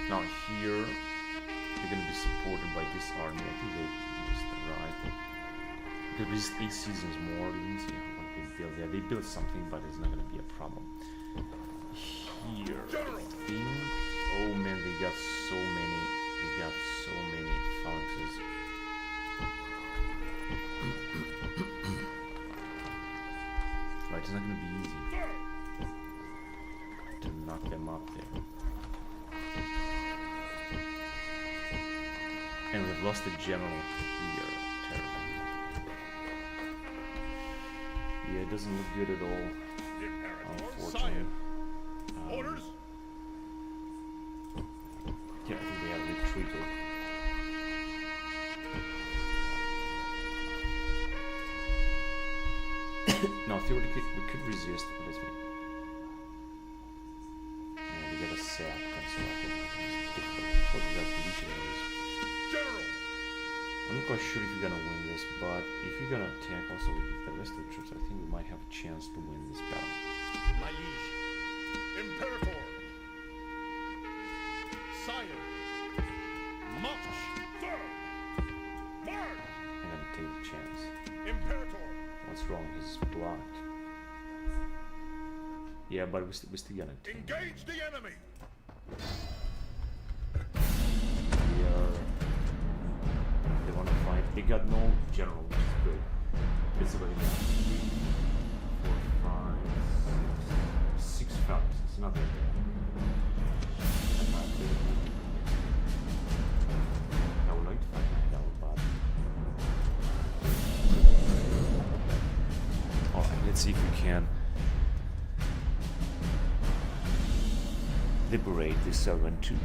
Now here they're gonna be supported by this army. I think they just arrived. Because there's 8 seasons more. You can see what they built there. They built something, but it's not gonna be a problem. Here, I think. Oh man, they got so many. They got so many phalanxes. Right, it's not gonna be easy to knock them up there. And we've lost the general here. Terrible. Yeah, it doesn't look good at all. Unfortunately. Orders? Yeah, I think they have retreated. Now, theoretically, we could resist, but it's we get a sap constructed. It's difficult. What is that legionaries? General! I'm not quite sure if you're gonna win this, but if you're gonna attack also with the rest of the troops, I think we might have a chance to win this battle. My liege. Imperator! Sire! March! Sir! March! I'm gonna take the chance. Imperator! What's wrong? He's blocked. Yeah, but we're still gonna take. Engage the enemy! They want to fight. They got no general, which is good. Basically, 3, 4, 5, 6 phalanxes. It's not that bad. I would like to fight my hell, but alright, let's see if we can liberate this servant too.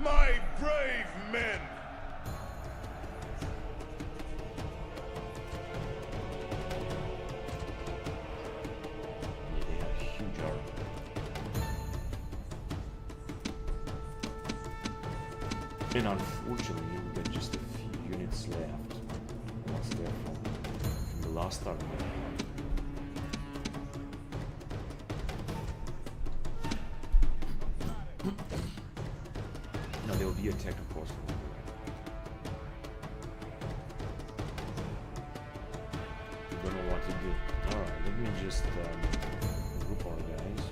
My brave men! Yeah, they have a huge army. And unfortunately, we got just a few units left. What's there from the last army? Now there will be attacked, of course. We don't know what to do. Alright, let me just group our guys.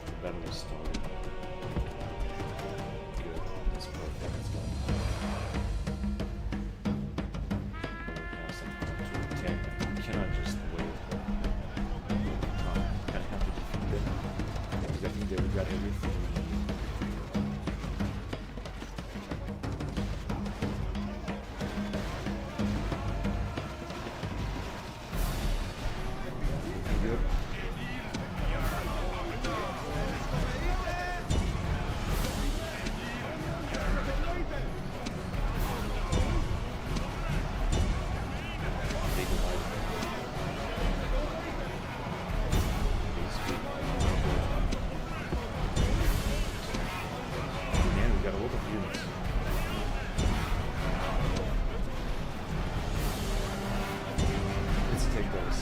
The battle is started. Good, that's perfect. Let's go. Have some time to attack them. We cannot just wait. Gonna have to defeat them. Because I think they've got everything we need. Good. Man, we got a lot of units. Let's take those.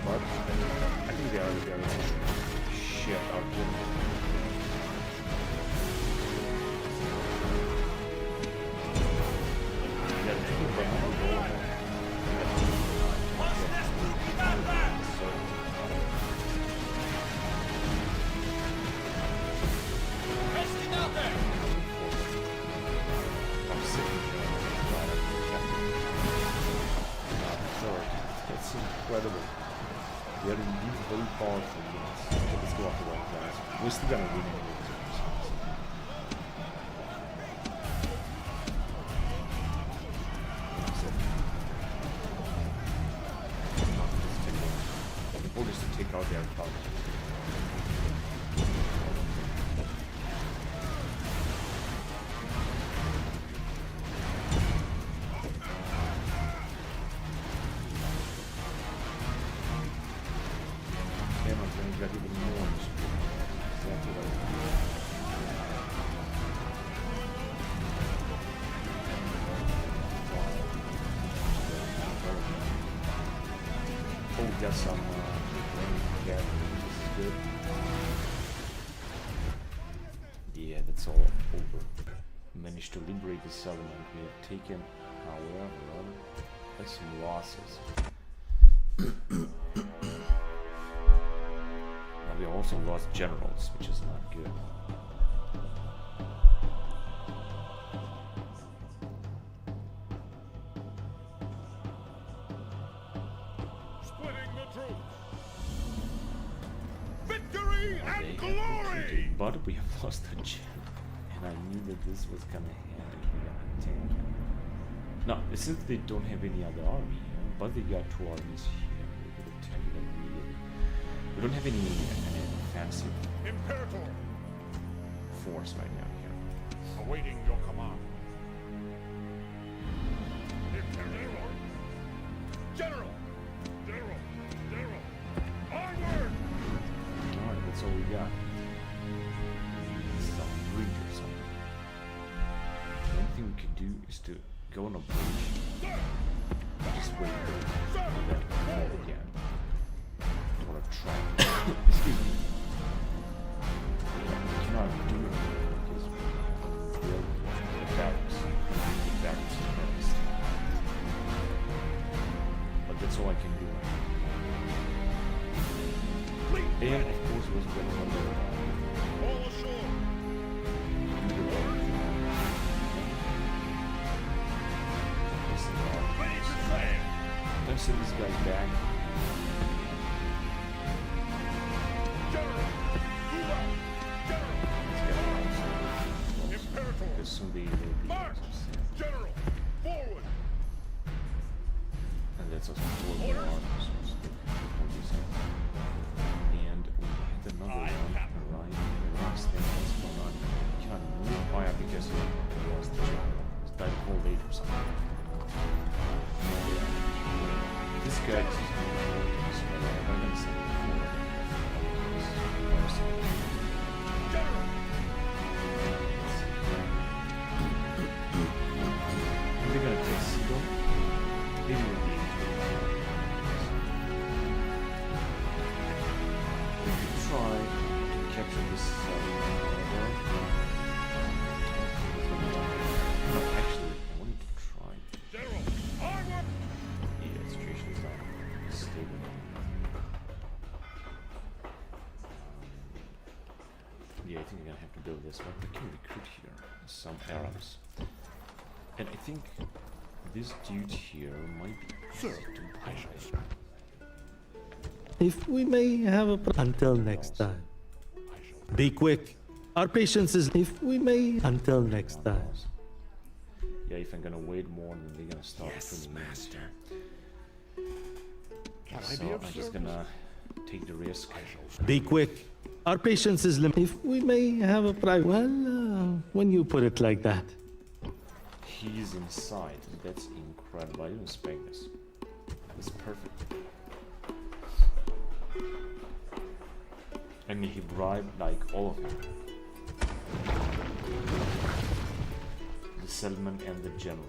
I think they are shit out here. Yeah, they're taking from our goal. I'm sick. That's incredible. We are indeed very powerful units. Okay, let's go after that, guys. We're still gonna win anyway. The goal is to take out their power. Got even more exactly Oh, we got some yeah, this is good. Yeah, that's all over. Managed to liberate the settlement. We have taken, however, some losses. We also lost generals, which is not good. Splitting the troops. Victory and They have glory. retreated, but we have lost a general, and I knew that this was gonna happen. We got attacked. Now, since they don't have any other army here, but they got two armies here, we could attack them immediately. We don't have any offensive Imperator, force right now here. awaiting your command. Imperator. General. General. General. Onward. Alright, that's all we got. Some bridge or something. The only thing we could do is to go on a bridge. Just wait for that again. Don't want to try. Excuse me. We cannot do it because we have the barracks. The barracks first. But that's all I can do. And of course was going on the All ashore. Ready to sail. Don't send this guy back. General. guy is I'm gonna send him forward. General! They're gonna take Seagull. Maybe we'll be we could try to capture this corridor. No, actually, I wanted to try. General! Onward! Yeah, the situation is not stable. Yeah, I think I'm gonna have to build this, but we can recruit here some Arabs. And I think this dude here might be easy to buy. If we may have a until next time. Be quick. Our patience is if we may until next time. Yeah, if I'm gonna wait more, then they're gonna start Yes, putting me in. master. So I'm just gonna take the risk. Be quick. Our patience is limited. If we may have a private. Well, when you put it like that. He's inside. That's incredible. I didn't expect this. It's perfect. I mean, he bribed like all of them. The settlement and the general.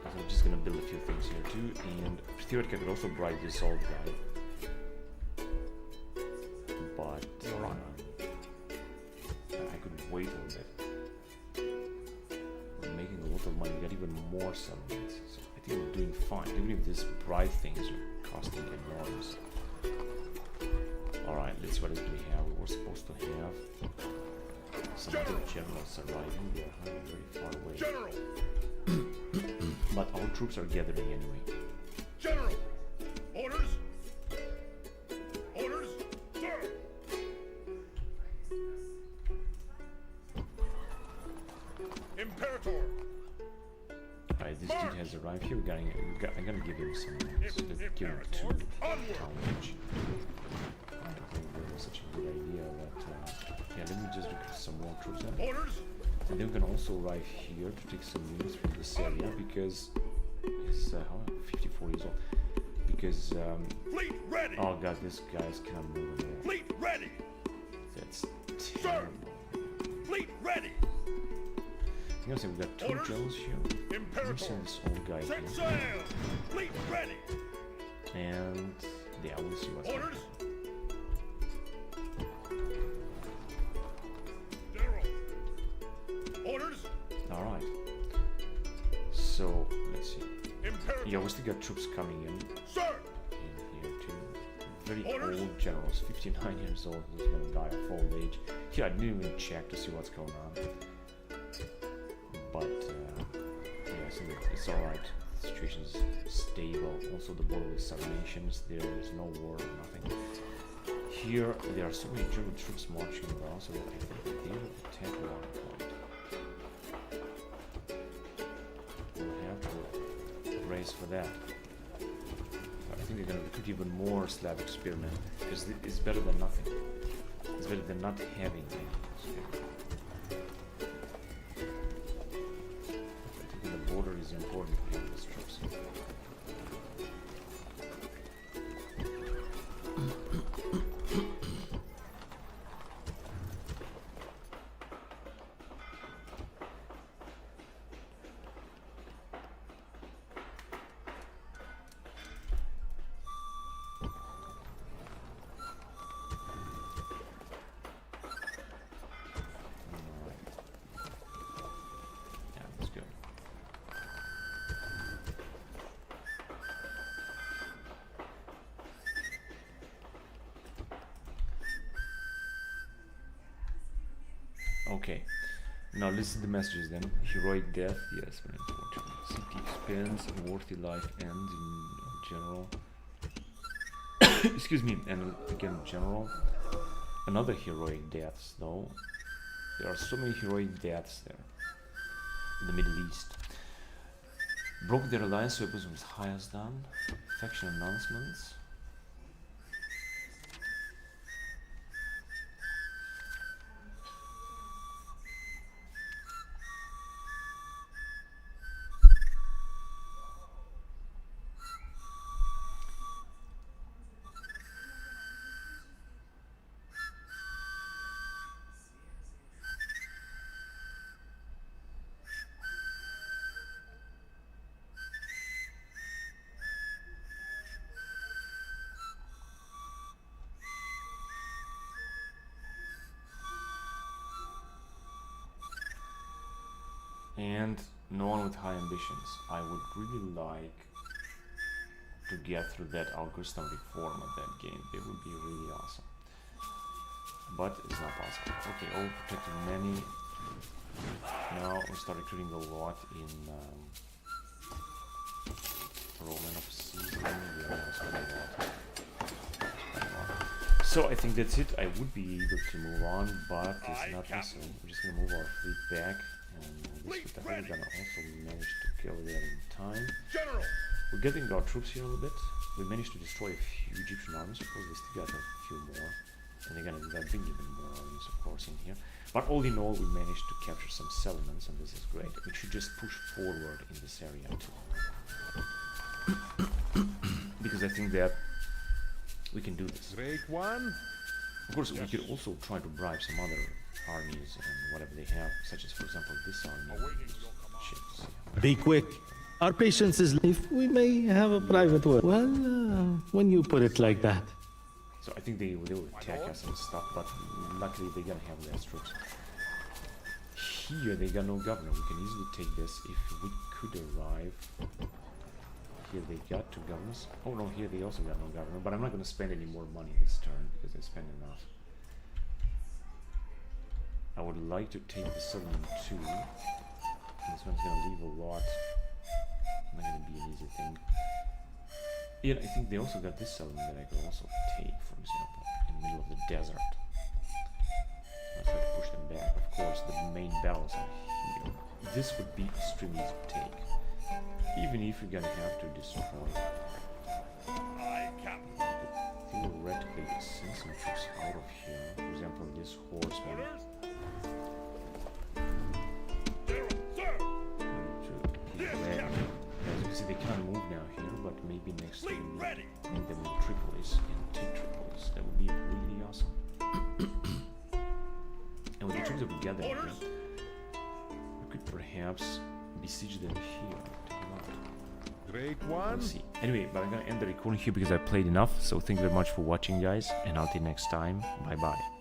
I'm just gonna build a few things here too, and theoretically I could also bribe this old guy. But I could wait a little bit. We're making a lot of money, we got even more settlements. So I think we're doing fine, even if these bribe things are costing enormous. Alright, let's see what else do we have. We were supposed to have some other generals arriving. They are very far away. General! But our troops are gathering anyway. General! Orders! Orders! Sir! Imperator! Alright, this dude has arrived here. I'm gonna give him some. So let's give him 2 town edge. I don't think that was such a good idea, but yeah, let me just recruit some more troops then. Orders! And then we can also arrive here to take some units from this area because he's 54 years old. Because Fleet ready! oh god, this guy's cannot move anymore. Fleet ready! That's terrible. Fleet ready! I'm gonna say we got 2 Orders. generals here. Let me Imperator! send this old guy Set here. sail! Fleet ready! And yeah, we'll see what's Orders! happening. General! Orders! Alright. So let's see. Imperator! Yeah, we still got troops coming in Sir! here too. Very Orders. old generals, 59 years old, who's gonna die of old age. Here, I didn't even check to see what's going on. But yeah, I think it's alright. The situation is stable. Also, the border with some nations, there is no war, nothing. Here, there are so many German troops marching around, so that I think that they will attack at one point. We'll have to race for that. I think they're gonna recruit even more Slavic spearmen, because it's better than nothing. It's better than not having any spearmen. I think the border is important for these troops. Yeah, that's good. Okay, now listen to the messages then. Heroic death, yes, very important. City expands, worthy life ends in general. Excuse me, and again, general. Another heroic deaths, though. There are so many heroic deaths there. the Middle East. Broke their alliance weapons with Hayasdan. Faction announcements. And no one with high ambitions. I would really like to get through that Augustan reform of that game. It would be really awesome. But it's not possible. Okay, all protected many. Now we start recruiting a lot in Roman of season. So I think that's it. I would be able to move on, but it's not necessary. We're just gonna move our fleet back. And this with the we're gonna also manage to kill that in time. General! We're getting our troops here a little bit. We managed to destroy a few Egyptian armies. Of course, we still got a few more. And they're gonna bring even more armies, of course, in here. But all in all, we managed to capture some settlements, and this is great. We should just push forward in this area too. Because I think that we can do this. Great one. Of course, we could also try to bribe some other armies and whatever they have, such as, for example, this army. Ships. Be quick. Our patience is... If we may have a private word. Well, when you put it like that. So I think they will attack us and stuff, but luckily they're gonna have less troops. Here they got no governor. We can easily take this if we could arrive. Here they got 2 governors. Oh no, here they also got no governor, but I'm not gonna spend any more money this turn because I spent enough. I would like to take the settlement too. This one's gonna leave a lot. Not gonna be an easy thing. Yeah, I think they also got this settlement that I could also take, for example, in the middle of the desert. I'll try to push them back. Of course, the main battles are here. This would be extremely easy to take, even if you're gonna have to destroy. I cap. Theoretically, send some troops out of here. For example, this horseman. Orders? Sir! As you can see, they can't move now here, but maybe next Fleet time ready. bring them in Tripolis and take Tripolis. That would be really awesome. And with the troops that we gather here, Orders? we could perhaps besiege them here. Take a look. Great one. We'll see. Anyway, but I'm gonna end the recording here because I played enough. So thank you very much for watching, guys, and until next time, bye bye.